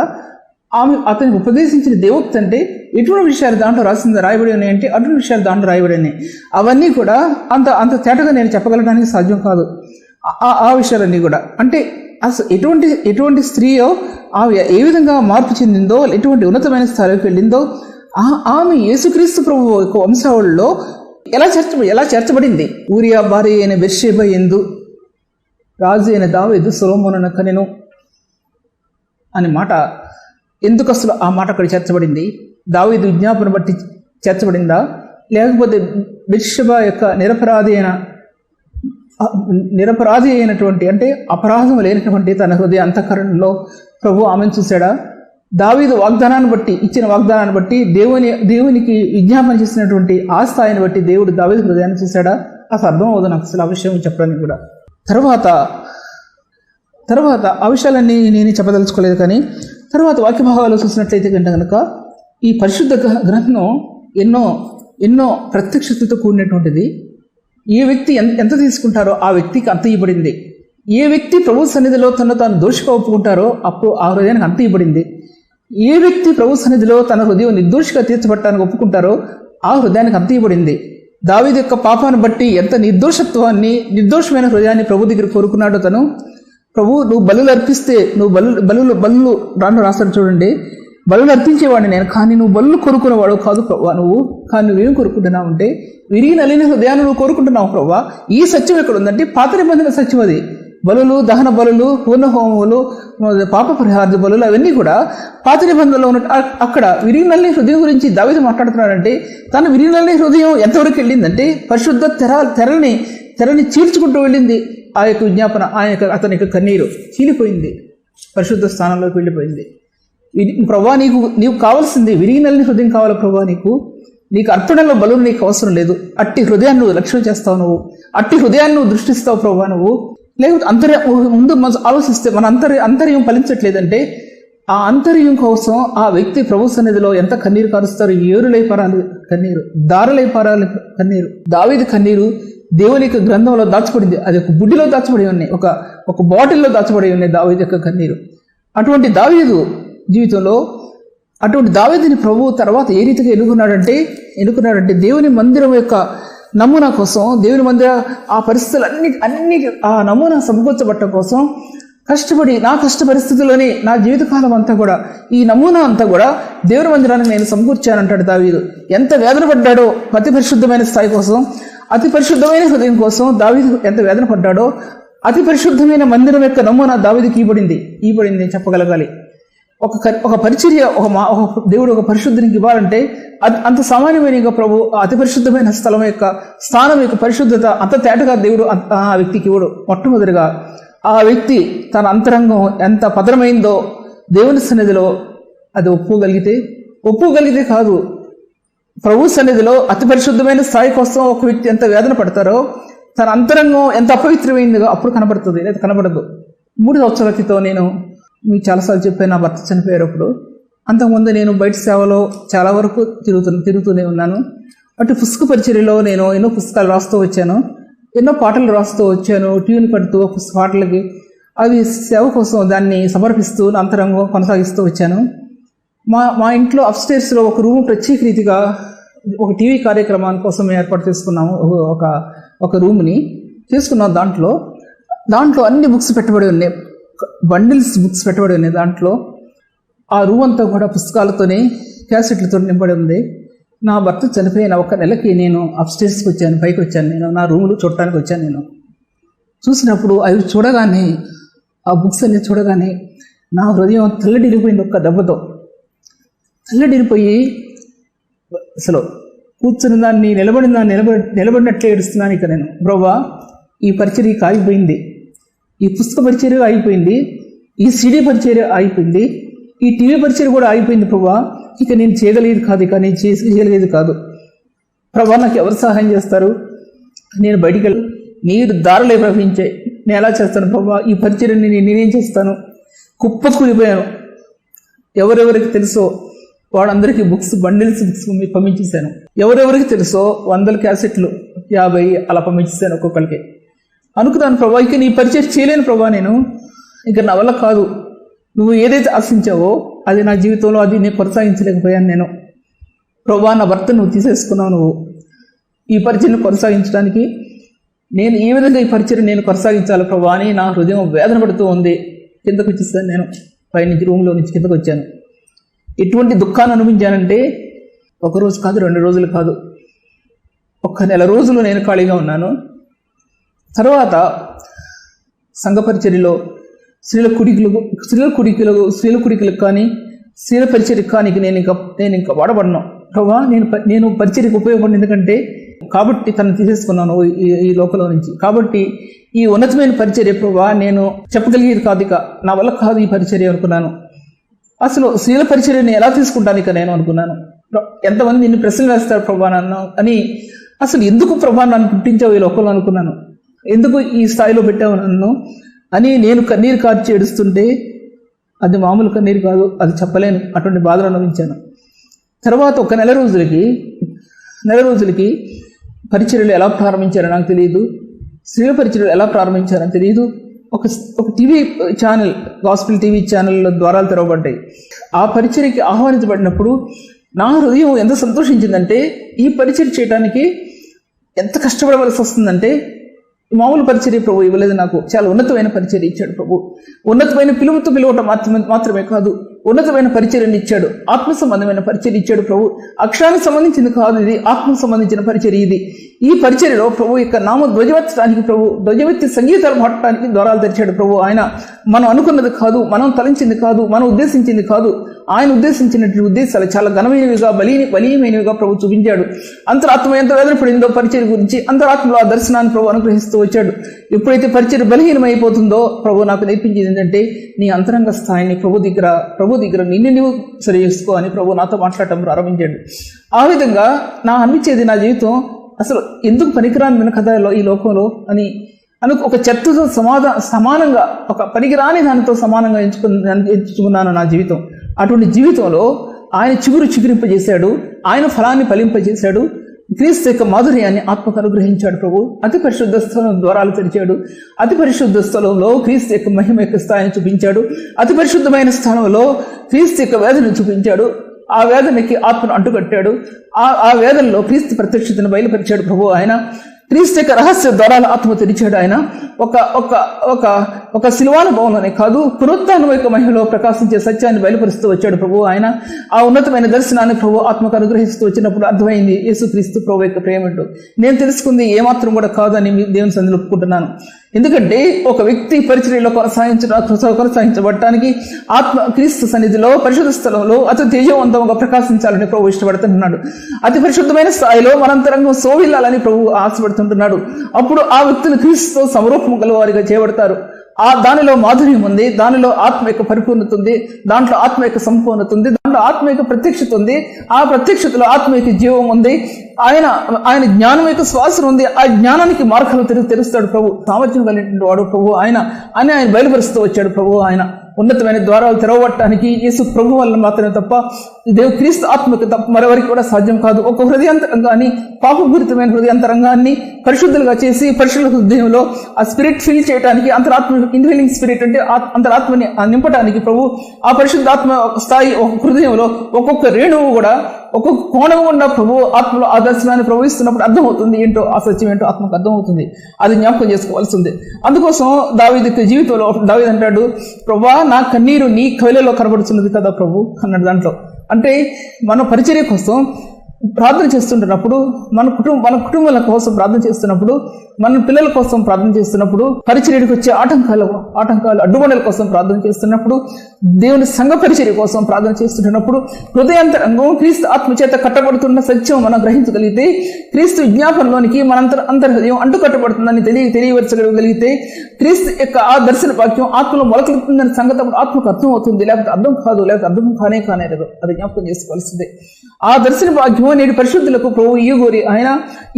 ఆమె అతనికి ఉపదేశించిన దేవోక్తి అంటే ఎటువంటి విషయాలు దాంట్లో రాయబడి ఉన్నాయంటే అటువంటి విషయాలు దాంట్లో రాయబడి ఉన్నాయి. అవన్నీ కూడా అంత తేటగా నేను చెప్పగలడానికి సాధ్యం కాదు. ఆ విషయాలన్నీ కూడా అంటే అసలు ఎటువంటి స్త్రీయో ఆమె ఏ విధంగా మార్పు చెందిందో, ఎటువంటి ఉన్నతమైన స్థాయికి వెళ్ళిందో, ఆమె యేసుక్రీస్తు ప్రభువు యొక్క వంశావళిలో ఎలా చేర్చబడింది. ఊరియా భార్య అయిన బెత్షెబా యందు రాజు అయిన దావీదు సొలొమోనును కనెను అనే మాట ఎందుకు అసలు ఆ మాట అక్కడ చేర్చబడింది? దావీదు విజ్ఞాపన బట్టి చేర్చబడిందా, లేకపోతే బెత్షెబా యొక్క నిరపరాధి అయినటువంటి అంటే అపరాధం లేనటువంటి తన హృదయ అంతఃకరణలో ప్రభు ఆమెను చూశాడా? దావీదు ఇచ్చిన వాగ్దానాన్ని బట్టి దేవునికి విజ్ఞాపన చేసినటువంటి ఆ స్థాయిని బట్టి దేవుడు దావీదు హృదయాన్ని చూశాడా? అసలు అర్థం అవుతుంది నాకు అసలు ఆ విషయం చెప్పడానికి కూడా. తర్వాత ఆ విషయాలన్నీ నేను చెప్పదలుచుకోలేదు. కానీ తర్వాత వాక్య భాగాలు చూసినట్లయితే కనుక ఈ పరిశుద్ధ గ్రంథం ఎన్నో ప్రత్యక్షతతో కూడినటువంటిది. ఏ వ్యక్తి ఎంత తీసుకుంటారో ఆ వ్యక్తికి అంత ఇవ్వబడింది. ఏ వ్యక్తి ప్రభు సన్నిధిలో తాను దోషిగా ఒప్పుకుంటారో అప్పుడు ఆ హృదయానికి అంత ఇవ్వబడింది. ఏ వ్యక్తి ప్రభు సన్నిధిలో తన హృదయం నిర్దోషిగా తీర్చబట్టడానికి ఒప్పుకుంటారో ఆ హృదయానికి అంత ఇవ్వబడింది. దావీదు యొక్క పాపాన్ని బట్టి ఎంత నిర్దోషమైన హృదయాన్ని ప్రభు దగ్గర కోరుకున్నాడో తను. ప్రభు నువ్వు బలులు అర్పిస్తే బలులు దాంట్లో రాస్తాడు చూడండి, బలులు అర్పించేవాడిని నేను, కానీ నువ్వు బలులు కోరుకునేవాడు కాదు ప్రభా నువ్వు, కానీ నువ్వేం కోరుకుంటున్నావు అంటే విరిగి నలిన హృదయాన్ని నువ్వు కోరుకుంటున్నావు ప్రభా. ఈ సత్యం ఎక్కడ ఉందంటే పాత నిబంధన సత్యం అది. బలులు, దహన బలులు, పూర్ణ హోమములు, పాప పరిహార బలులు అవన్నీ కూడా పాత నిబంధనలో ఉన్న అక్కడ విరిగి నల్లని హృదయం గురించి దావీదు మాట్లాడుతున్నాడంటే తన విరిగి నల్లని హృదయం ఎంతవరకు వెళ్ళిందంటే పరిశుద్ధ తెరని చీల్చుకుంటూ వెళ్ళింది. ఆ యొక్క విజ్ఞాపన అతని యొక్క కన్నీరు చీలిపోయింది, పరిశుద్ధ స్థానంలోకి వెళ్ళిపోయింది. ప్రభా నీకు కావాల్సింది విరిగి నల్లని హృదయం కావాలి ప్రభా, నీకు అర్పణలో బలులు నీకు అవసరం లేదు. అట్టి హృదయాన్ని నువ్వు లక్ష్యం చేస్తావు, నువ్వు అట్టి హృదయాన్ని నువ్వు దృష్టిస్తావు ప్రభా నువ్వు. లేకపోతే ముందు ఆలోచిస్తే మన అంతర్యం ఫలించట్లేదంటే ఆ అంతర్యం కోసం ఆ వ్యక్తి ప్రభు సన్నిధిలో ఎంత కన్నీరు కారుస్తారు. ఏరులై పారాలి కన్నీరు, దారులై పారాలి కన్నీరు. దావీదు కన్నీరు దేవుని యొక్క గ్రంథంలో దాచబడింది. అది ఒక బుడ్డిలో దాచబడి ఉన్నాయి, ఒక బాటిల్లో దాచబడి ఉన్నాయి దావీదు యొక్క కన్నీరు. అటువంటి దావీదు జీవితంలో అటువంటి దావీదుని ప్రభు తర్వాత ఏ రీతిగా ఎన్నుకున్నాడంటే దేవుని మందిరం యొక్క నమూనా కోసం, దేవుని మందిర ఆ పరిస్థితులు అన్ని ఆ నమూనా సమకూర్చబట్టడం కోసం కష్టపడి నా కష్ట పరిస్థితుల్లోనే నా జీవితకాలం అంతా కూడా ఈ నమూనా అంతా కూడా దేవుని మందిరాన్ని నేను సమకూర్చానంటాడు దావీదు. ఎంత వేదన పడ్డాడో అతి పరిశుద్ధమైన స్థాయి కోసం, అతి పరిశుద్ధమైన హృదయం కోసం దావీదు ఎంత వేదన పడ్డాడో అతి పరిశుద్ధమైన మందిరం యొక్క నమూనా దావీదుకి ఇవ్వబడింది చెప్పగలగాలి. ఒక పరిచర్య దేవుడు ఒక పరిశుద్ధికి ఇవ్వాలంటే అంత సామాన్యమైన ప్రభు అతి పరిశుద్ధమైన స్థలం యొక్క స్థానం యొక్క పరిశుద్ధత అంత తేటగా దేవుడు ఆ వ్యక్తికి ఇవ్వడు. మొట్టమొదటిగా ఆ వ్యక్తి తన అంతరంగం ఎంత పదరమైందో దేవుని సన్నిధిలో అది ఒప్పుకోగలిగితే కాదు, ప్రభు సన్నిధిలో అతి పరిశుద్ధమైన స్థాయి కోసం ఒక వ్యక్తి ఎంత వేదన పడతారో తన అంతరంగం ఎంత అపవిత్రమైందో అప్పుడు కనబడుతుంది, లేదా కనబడదు. 3 సంవత్సరాల క్రితం నేను మీకు చాలాసార్లు చెప్పాను, నా భర్త చనిపోయేటప్పుడు. అంతకుముందు నేను బయట సేవలో చాలా వరకు తిరుగుతూనే ఉన్నాను. అటు పుస్తక పరిచర్యలో నేను ఎన్నో పుస్తకాలు రాస్తూ వచ్చాను, ఎన్నో పాటలు రాస్తూ వచ్చాను, ట్యూన్ పడుతూ పాటలకి అవి సేవ కోసం దాన్ని సమర్పిస్తూ అంతరంగం కొనసాగిస్తూ వచ్చాను. మా ఇంట్లో అప్స్టైర్స్లో ఒక రూమ్ ప్రత్యేక రీతిగా ఒక టీవీ కార్యక్రమాన్ని కోసం ఏర్పాటు చేసుకున్నాము. ఒక ఒక రూమ్ని తీసుకున్నాం. దాంట్లో అన్ని బుక్స్ పెట్టబడి ఉన్నాయి, బండిల్స్ బుక్స్ పెట్టబడి ఉన్నాయి. దాంట్లో ఆ రూమ్ అంతా కూడా పుస్తకాలతోనే క్యాసెట్లతో నింపడి ఉంది. నా భర్త చనిపోయిన ఒక నెలకి నేను అప్స్టేర్స్కి వచ్చాను, పైకి వచ్చాను. నేను నా రూములు చూడటానికి వచ్చాను. నేను చూసినప్పుడు అవి చూడగానే, ఆ బుక్స్ అన్ని చూడగానే నా హృదయం తెల్లడిరిపోయింది. ఒక్క దెబ్బతో తెల్లడిరిపోయి అసలు కూర్చుని దాన్ని నిలబడినట్లే ఏడుస్తున్నాను. ఇక నేను, ప్రభువా, ఈ పరిచర్య ఆగిపోయింది, ఈ పుస్తక పరిచర్య ఆగిపోయింది, ఈ సిడీ పరిచర్య ఆగిపోయింది, ఈ టీవీ పరిచర్య కూడా ఆగిపోయింది. ప్రభువా, ఇక నేను చేయగలిగేది కాదు, ఇక నేను చేయగలిగేది కాదు. ప్రభువా, నాకు ఎవరు సహాయం చేస్తారు? నేను బయటికి వెళ్ళి నీరు దారులే ప్రవహించాయి, నేను ఎలా చేస్తాను ప్రభువా? ఈ పరిచర్యని నేనేం చేస్తాను? కుప్పకూలిపోయాను. ఎవరెవరికి తెలుసో వాడందరికీ బండిల్స్ బుక్స్ పంపించేశాను. ఎవరెవరికి తెలుసో 100 క్యాసెట్లు 50 అలా పంపించేశాను ఒక్కొక్కరికి. అనుకున్నాను, ప్రభా, ఇక నీ పరిచయం చేయలేను ప్రభా, నేను ఇక నా వల్ల కాదు. నువ్వు ఏదైతే ఆశించావో అది నా జీవితంలో అది నేను కొనసాగించలేకపోయాను. నేను, ప్రభా, నా భర్త నువ్వు తీసేసుకున్నావు. నువ్వు ఈ పరిచయం కొనసాగించడానికి నేను ఈ విధంగా ఈ పరిచయం నేను కొనసాగించాలి ప్రభా అని నా హృదయం వేదన పడుతూ ఉంది. కిందకు వచ్చేసాను. నేను పైనుంచి రూమ్లో నుంచి కిందకు వచ్చాను. ఎటువంటి దుఃఖాన్ని అనుభవించానంటే 1 రోజు కాదు, 2 రోజులు కాదు, 1 నెల రోజులు నేను ఖాళీగా ఉన్నాను. తర్వాత సంఘ పరిచర్యలో స్త్రీల కుడికులకు కానీ స్త్రీల పరిచర్యకు కానీ నేను ఇంకా వాడబడినాను. ప్రభా, నేను పరిచర్యకు ఉపయోగపడింది ఎందుకంటే కాబట్టి తను తీసేసుకున్నాను ఈ లోకంలో నుంచి. కాబట్టి ఈ ఉన్నతమైన పరిచర్య ప్రభా నేను చెప్పగలిగేది కాదు, ఇక నా వల్ల కాదు ఈ పరిచర్య అనుకున్నాను. అసలు స్త్రీల పరిచర్యని ఎలా తీసుకుంటాను ఇక నేను అనుకున్నాను. ఎంతమంది నిన్ను ప్రశ్నలు వేస్తారు ప్రభా నన్ను అని, అసలు ఎందుకు ప్రభా నన్ను పుట్టించావు ఈ లోకంలో అనుకున్నాను, ఎందుకు ఈ స్థాయిలో పెట్టావు నన్ను అని నేను కన్నీరు కార్చి ఏడుస్తుంటే అది మామూలు కన్నీరు కాదు, అది చెప్పలేను, అటువంటి బాధలు అనుభవించాను. తర్వాత 1 నెల రోజులకి పరిచర్యలు ఎలా ప్రారంభించారో నాకు తెలియదు, స్త్రీల పరిచర్యలు ఎలా ప్రారంభించారని తెలియదు. ఒక టీవీ ఛానల్, గాస్పెల్ టీవీ ఛానల్లో ద్వారాలు తెరవబడ్డాయి. ఆ పరిచర్యకి ఆహ్వానించబడినప్పుడు నా హృదయం ఎంత సంతోషించిందంటే, ఈ పరిచర్య చేయడానికి ఎంత కష్టపడవలసి వస్తుందంటే, మామూలు పరిచర్య ప్రభు ఇవ్వలేదు నాకు, చాలా ఉన్నతమైన పరిచర్య ఇచ్చాడు ప్రభు. ఉన్నతమైన పిలువతో పిలవటం మాత్రమే కాదు, ఉన్నతమైన పరిచర్యను ఇచ్చాడు, ఆత్మ సంబంధమైన పరిచర్య ఇచ్చాడు ప్రభు. అక్షరానికి సంబంధించింది కాదు ఇది, ఆత్మకు సంబంధించిన పరిచర్య ఇది. ఈ పరిచర్యలో ప్రభు యొక్క నామ ధ్వజమెత్తడానికి, ప్రభు ధ్వజమెత్తి సంగీతాలు పాడటానికి ద్వారాలు తెరిచాడు ప్రభు. ఆయన మనం అనుకున్నది కాదు, మనం తలంచింది కాదు, మనం ఉద్దేశించింది కాదు, ఆయన ఉద్దేశించినటువంటి ఉద్దేశాలు చాలా ఘనమైనవిగా బలీయమైనవిగా ప్రభు చూపించాడు. అంతరాత్మ ఎంత వేదన పడిందో పరిచర్య గురించి, అంతరాత్మలో ఆ దర్శనాన్ని ప్రభు అనుగ్రహిస్తూ వచ్చాడు. ఎప్పుడైతే పరిచర్య బలహీనమైపోతుందో ప్రభు నాకు నేర్పించింది ఏంటంటే, నీ అంతరంగ స్థాయిని ప్రభు దగ్గర నిన్ను నువ్వు సరి చేసుకో అని ప్రభు నాతో మాట్లాడటం ప్రారంభించాడు. ఆ విధంగా నా అనిపించేది, నా జీవితం అసలు ఎందుకు పనికిరాని కథ ఈ లోకంలో అని ఒక చెత్తతో సమానంగా, ఒక పనికిరాని దానితో సమానంగా ఎంచుకున్నాను నా జీవితం. అటువంటి జీవితంలో ఆయన చిగురింపజేశాడు, ఆయన ఫలాన్ని ఫలింపజేశాడు, క్రీస్తు యొక్క మాధుర్యాన్ని ఆత్మకు అనుగ్రహించాడు ప్రభు. అతి పరిశుద్ధ స్థలం ద్వారాలు తెరిచాడు. అతి పరిశుద్ధ స్థలంలో క్రీస్తు యొక్క మహిమ యొక్క స్థాయిని చూపించాడు. అతి పరిశుద్ధమైన స్థానంలో క్రీస్తు యొక్క వేదనను చూపించాడు. ఆ వేదనకి ఆత్మను అంటుకట్టాడు. ఆ వేదనలో క్రీస్తు ప్రత్యక్షతను బయలుపరిచాడు ప్రభు. ఆయన క్రీస్తు యొక్క రహస్య ద్వారాల ఆత్మ తెరిచాడు. ఆయన ఒక శిలువానుభవంలోనే కాదు, పునరుత్థానం యొక్క మహిమలో ప్రకాశించే సత్యాన్ని బయలుపరుస్తూ వచ్చాడు ప్రభు. ఆయన ఆ ఉన్నతమైన దర్శనాన్ని ప్రభు ఆత్మకు అనుగ్రహిస్తూ వచ్చినప్పుడు అర్థమైంది యేసుక్రీస్తు ప్రభు యొక్క ప్రేమేంటో. నేను తెలుసుకుంది ఏమాత్రం కూడా కాదని దేవుని సన్నిధిలో ఒప్పుకుంటున్నాను. ఎందుకంటే ఒక వ్యక్తి పరిచర్యలో కొనసాగించబడటానికి ఆత్మ క్రీస్తు సన్నిధిలో పరిశుద్ధ స్థలంలో అతి తేజవంతంగా ప్రకాశించాలని ప్రభు ఇష్టపడుతున్నాడు. అతి పరిశుద్ధమైన స్థాయిలో మనంతరంగం సోవిల్లాలని ప్రభు ఆశపడుతుంటున్నాడు. అప్పుడు ఆ వ్యక్తులు క్రీస్తుతో సమరూపము గలవారిగా చేయబడతారు. దానిలో మాధుర్యం ఉంది, దానిలో ఆత్మ యొక్క పరిపూర్ణత ఉంది, దాంట్లో ఆత్మ యొక్క సంపూర్ణత ఉంది, దాంట్లో ఆత్మ యొక్క ప్రత్యక్షత ఉంది, ఆ ప్రత్యక్షతలో ఆత్మ యొక్క జీవం ఉంది, ఆయన జ్ఞానం యొక్క శ్వాసన ఉంది. ఆ జ్ఞానానికి మార్గాలు తెరుస్తాడు ప్రభు. సామర్థ్యం కలిగిన వాడు ప్రభు ఆయన బయలుపరుస్తూ వచ్చాడు ప్రభు. ఆయన ఉన్నతమైన ద్వారాలు తెరవబట్టడానికి యేసు ప్రభు వల్ల మాత్రమే తప్ప దేవు క్రీస్తు ఆత్మకు తప్ప మరెవరికి కూడా సాధ్యం కాదు. ఒక హృదయాంతరంగాన్ని, పాపపూరితమైన హృదయాంతరంగాన్ని పరిశుద్ధులుగా చేసి పరిశుద్ధ హృదయంలో ఆ స్పిరిట్ ఫిల్ చేయడానికి, అంతరాత్మ ఇన్హేలింగ్ స్పిరిట్ అంటే అంతరాత్మని నింపడానికి ప్రభు ఆ పరిశుద్ధాత్మ స్థాయి ఒక హృదయంలో ఒక్కొక్క రేణువు కూడా ఒక్కొక్క కోణం ఉన్న ప్రభు ఆత్మలో ఆ దర్శనాన్ని ప్రవహిస్తున్నప్పుడు అర్థమవుతుంది ఏంటో ఆ సత్యం ఏంటో ఆత్మకు అర్థమవుతుంది. అది జ్ఞాపకం చేసుకోవాల్సింది. అందుకోసం దావీదు జీవితంలో దావీదు అంటాడు, ప్రభా నా కన్నీరు నీ కవిలలో కనబడుతున్నది కదా ప్రభు అన్నాడు. దాంట్లో అంటే మన పరిచర్య కోసం ప్రార్థన చేస్తుంటున్నప్పుడు, మన కుటుంబాల కోసం ప్రార్థన చేస్తున్నప్పుడు, మన పిల్లల కోసం ప్రార్థన చేస్తున్నప్పుడు, పరిచర్యకు వచ్చే ఆటంకాలు అడ్డుబండల కోసం ప్రార్థన చేస్తున్నప్పుడు, దేవుని సంఘ పరిచర్య కోసం ప్రార్థన చేస్తున్నప్పుడు హృదయాంతరంగం క్రీస్తు ఆత్మచేత కట్టబడుతున్న సత్యం మనం గ్రహించగలిగితే, క్రీస్తు విజ్ఞాపనలోనికి మన అంతర్హృదయం అంటుకట్టబడుతుందని తెలియవరచగలిగితే, క్రీస్తు యొక్క ఆ దర్శన వాక్యం ఆత్మలో మొలకెత్తుందని సంగతి ఆత్మకు అర్థం అవుతుంది. లేకపోతే అర్థం కాదు, లేకపోతే అర్థం కానేరదు. అది జ్ఞాపకం చేసుకోవాల్సిందే. ఆ దర్శన భాగ్యం నేటి పరిశుద్ధులకు ప్రభు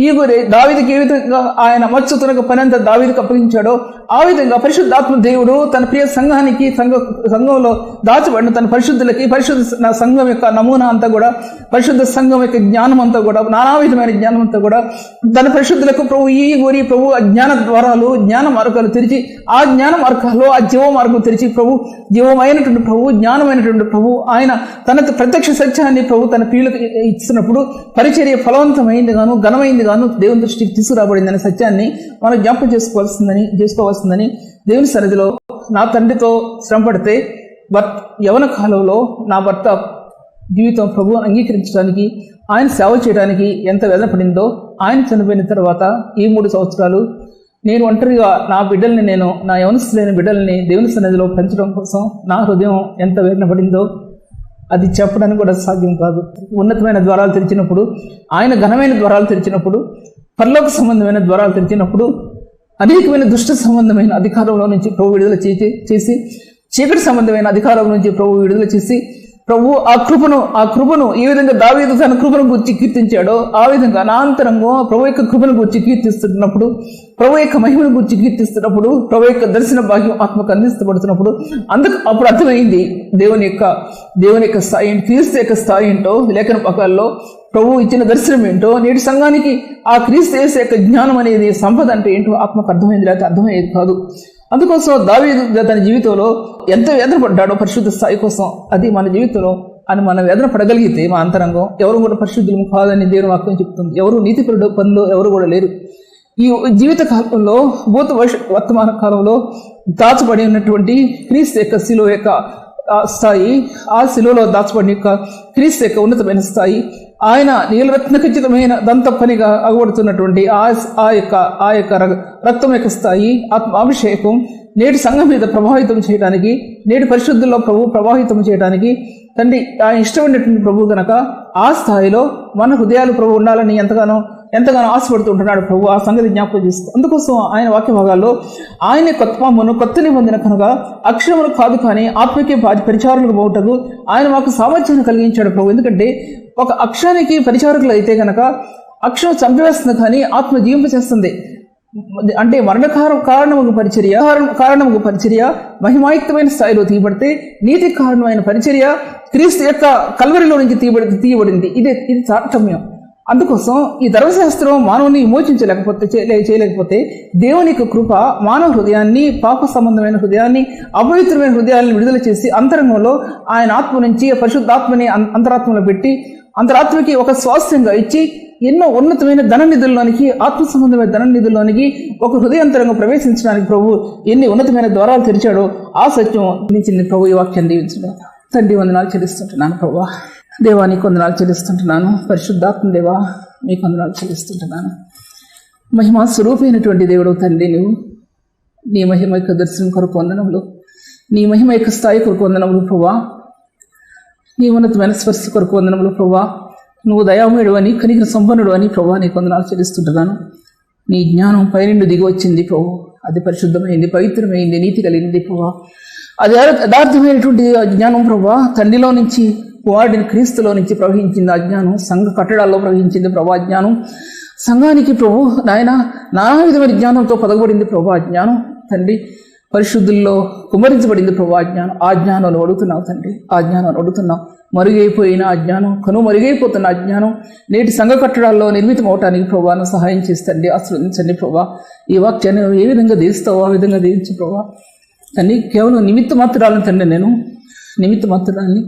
ఈగోరి దావీదుకి ఏ విధంగా ఆయన మత్స్యతునకు పని అంతా దావీదుకు అప్పగించాడో ఆ విధంగా పరిశుద్ధాత్మ దేవుడు తన ప్రియ సంఘంలో దాచబడిన తన పరిశుద్ధులకి పరిశుద్ధ సంఘం యొక్క నమూనా అంతా కూడా, పరిశుద్ధ సంఘం యొక్క జ్ఞానం అంతా కూడా, నానా విధమైన జ్ఞానం అంతా కూడా తన పరిశుద్ధులకు ప్రభు ఆ జ్ఞాన మార్గాలు తెరిచి, ఆ జ్ఞాన మార్గాల్లో ఆ జీవ మార్గం తెరిచి జీవమైనటువంటి జ్ఞానమైనటువంటి ఆయన తన ప్రత్యక్ష సత్యాన్ని తన ప్రియులకు ఇచ్చినప్పుడు పరిచర్య ఫలవంతమైంది గాను ఘనమైంది గాను దేవుని దృష్టికి తీసుకురాబడిందనే సత్యాన్ని మనం జ్ఞాపకం చేసుకోవాల్సిందని దేవుని సన్నిధిలో నా తండ్రితో శ్రమపడితే యవన కాలంలో నా భర్త జీవితం ప్రభువును అంగీకరించడానికి, ఆయన సేవ చేయడానికి ఎంత వేదన పడిందో, ఆయన చనిపోయిన తర్వాత ఈ 3 సంవత్సరాలు నేను ఒంటరిగా నా యవనస్తులైన బిడ్డల్ని దేవుని సన్నిధిలో పెంచడం కోసం నా హృదయం ఎంత వేదన పడిందో అది చెప్పడానికి కూడా సాధ్యం కాదు. ఉన్నతమైన ద్వారాలు తెరిచినప్పుడు, ఆయన ఘనమైన ద్వారాలు తెరిచినప్పుడు, పరలోక సంబంధమైన ద్వారాలు తెరిచినప్పుడు, అనేకమైన దుష్ట సంబంధమైన అధికారంలో నుంచి ప్రభు విడుదల చేసి, చీకటి సంబంధమైన అధికారం నుంచి ప్రభు విడుదల చేసి, ప్రభు ఆ కృపను ఏ విధంగా దావీదు తన కృపను గురించి కీర్తించాడో ఆ విధంగా నా అంతరంగం ప్రభు యొక్క కృపను గురించి కీర్తిస్తున్నప్పుడు, ప్రభు యొక్క మహిమను గురించి కీర్తిస్తున్నప్పుడు, ప్రభు యొక్క దర్శన భాగ్యం ఆత్మకు అందిస్తబడుతున్నప్పుడు అప్పుడు అర్థమైంది దేవుని యొక్క స్థాయి ఏంటో, క్రీస్తు యొక్క స్థాయి ఏంటో, లేఖన పకాల్లో ప్రభు ఇచ్చిన దర్శనం ఏంటో, నేటి సంఘానికి ఆ క్రీస్తు యేసు యొక్క జ్ఞానం అనేది సంపద అంటే ఏంటో ఆత్మకు అర్థమైంది, లేకపోతే అర్థమయ్యేది కాదు. అందుకోసం దావీదు తన జీవితంలో ఎంత వేదన పడ్డాడో పరిశుద్ధ స్థాయి కోసం, అది మన జీవితంలో అని మనం వేదన పడగలిగితే మా అంతరంగం ఎవరు కూడా పరిశుద్ధులు కాదని దేవుని వాక్యం చెప్తుంది. ఎవరు నీతిపరుడు పనులు ఎవరు కూడా లేరు. ఈ జీవిత కాలంలో వర్తమాన కాలంలో దాచబడి ఉన్నటువంటి క్రీస్తు యొక్క శిలువ యొక్క స్థాయి, ఆ శిలువలో దాచబడిన యొక్క క్రీస్తు యొక్క ఉన్నతమైన స్థాయి, ఆయన నీలరత్న ఖచ్చితమైన దంత పనిగా అగబడుతున్నటువంటి ఆ యొక్క రక్తం యొక్క స్థాయి, ఆత్మాభిషేకం నేటి సంఘం మీద ప్రభావితం చేయడానికి, నేటి పరిశుద్ధుల్లో ప్రభావితం చేయడానికి తండ్రి ఆయన ఇష్టమైనటువంటి ప్రభు కనుక ఆ స్థాయిలో మన హృదయాలు ప్రభు ఉండాలని ఎంతగానో ఆశపడుతుంటున్నాడు ప్రభు. ఆ సంగతి జ్ఞాపకం చేసుకో. అందుకోసం ఆయన వాక్య భాగాల్లో ఆయన కొత్త నిబంధన కనుక అక్షరములు కాదు కానీ ఆత్మకే పరిచారులకు పోవుటకు ఆయన మాకు సామర్థ్యాన్ని కలిగించాడు ప్రభు. ఎందుకంటే ఒక అక్షరానికి పరిచారకులు అయితే కనుక అక్షరం చంపివేస్తుంది కానీ ఆత్మ జీవింపచేస్తుంది. అంటే కారణముకు పరిచర్య మహిమాయుక్తమైన స్థాయిలో తీయబడితే, నీతి కారణమైన పరిచర్య క్రీస్తు యొక్క కల్వరిలో నుంచి తీయబడింది. ఇది తారతమ్యం. అందుకోసం ఈ ధర్మశాస్త్రం మానవుని చేయలేకపోతే దేవుని యొక్క కృప మానవ హృదయాన్ని, పాప సంబంధమైన హృదయాన్ని, అపవిత్రమైన హృదయాన్ని విడుదల చేసి అంతరంగంలో ఆయన ఆత్మ నుంచి పరిశుద్ధాత్మని అంతరాత్మలో పెట్టి అంతరాత్మకి ఒక స్వాస్థ్యంగా ఇచ్చి ఎన్నో ఉన్నతమైన ధననిధుల్లోనికి, ఆత్మ సంబంధమైన ధననిధుల్లోనికి ఒక హృదయాంతరంగా ప్రవేశించడానికి ప్రభు ఎన్ని ఉన్నతమైన ద్వారాలు తెరిచాడో ఆ సత్యం నుంచి ప్రభు ఈ వాక్యాన్ని దీవించడం. తండ్రి వందనాలు చెల్లిస్తుంటున్నాను ప్రభు. దేవా నీకు వందనాలు చెల్లిస్తుంటున్నాను. పరిశుద్ధాత్మ దేవా మీకు వందనాలు చెల్లిస్తుంటున్నాను. మహిమా స్వరూపమైనటువంటి దేవుడు తండ్రి, నువ్వు నీ మహిమ యొక్క దర్శనం కొరకు వందనములు, నీ మహిమ యొక్క స్థాయి కొరకు వందనములు ప్రభా, నీ ఉన్నతమైన స్పర్శ కొరకు వందనములు ప్రభా. నువ్వు దయామయుడు అని, కనికర సంపన్నుడు అని ప్రభా నీకు వందనాలు చెల్లిస్తుంటున్నాను. నీ జ్ఞానం పైనుండి దిగి వచ్చింది ప్రభు. అది పరిశుద్ధమైంది, పవిత్రమైంది, నీతి కలిగింది ప్రభా. అది యథార్థమైనటువంటి జ్ఞానం ప్రభా. తండ్రిలో నుంచి వాడిని క్రీస్తులో నుంచి ప్రవహించింది ఆ జ్ఞానం. సంఘ కట్టడాల్లో ప్రవహించింది ప్రభా జ్ఞానం. సంఘానికి ప్రభు నాయన నానా విధమైన జ్ఞానంతో పదగబడింది ప్రభా జ్ఞానం. తండ్రి పరిశుద్ధుల్లో కుమరించబడింది ప్రభు ఆ జ్ఞానం. ఆ జ్ఞానాన్ని అడుగుతున్నావు తండ్రి, ఆ జ్ఞానాన్ని అడుగుతున్నావు. మరుగైపోయిన ఆ జ్ఞానం, మరుగైపోతున్న ఆ జ్ఞానం నేటి సంఘ కట్టడాల్లో నిర్మితం అవటానికి ప్రభాను సహాయం చేస్తండి, ఆశ్రవదించండి ప్రభా. ఈ వాక్యాన్ని ఏ విధంగా దీవిస్తావో ఆ విధంగా దీవించు ప్రభా. తండ్రి కేవలం నిమిత్త మాత్రాలను తండ్రి, నేను నిమిత్త మాత్రాన్ని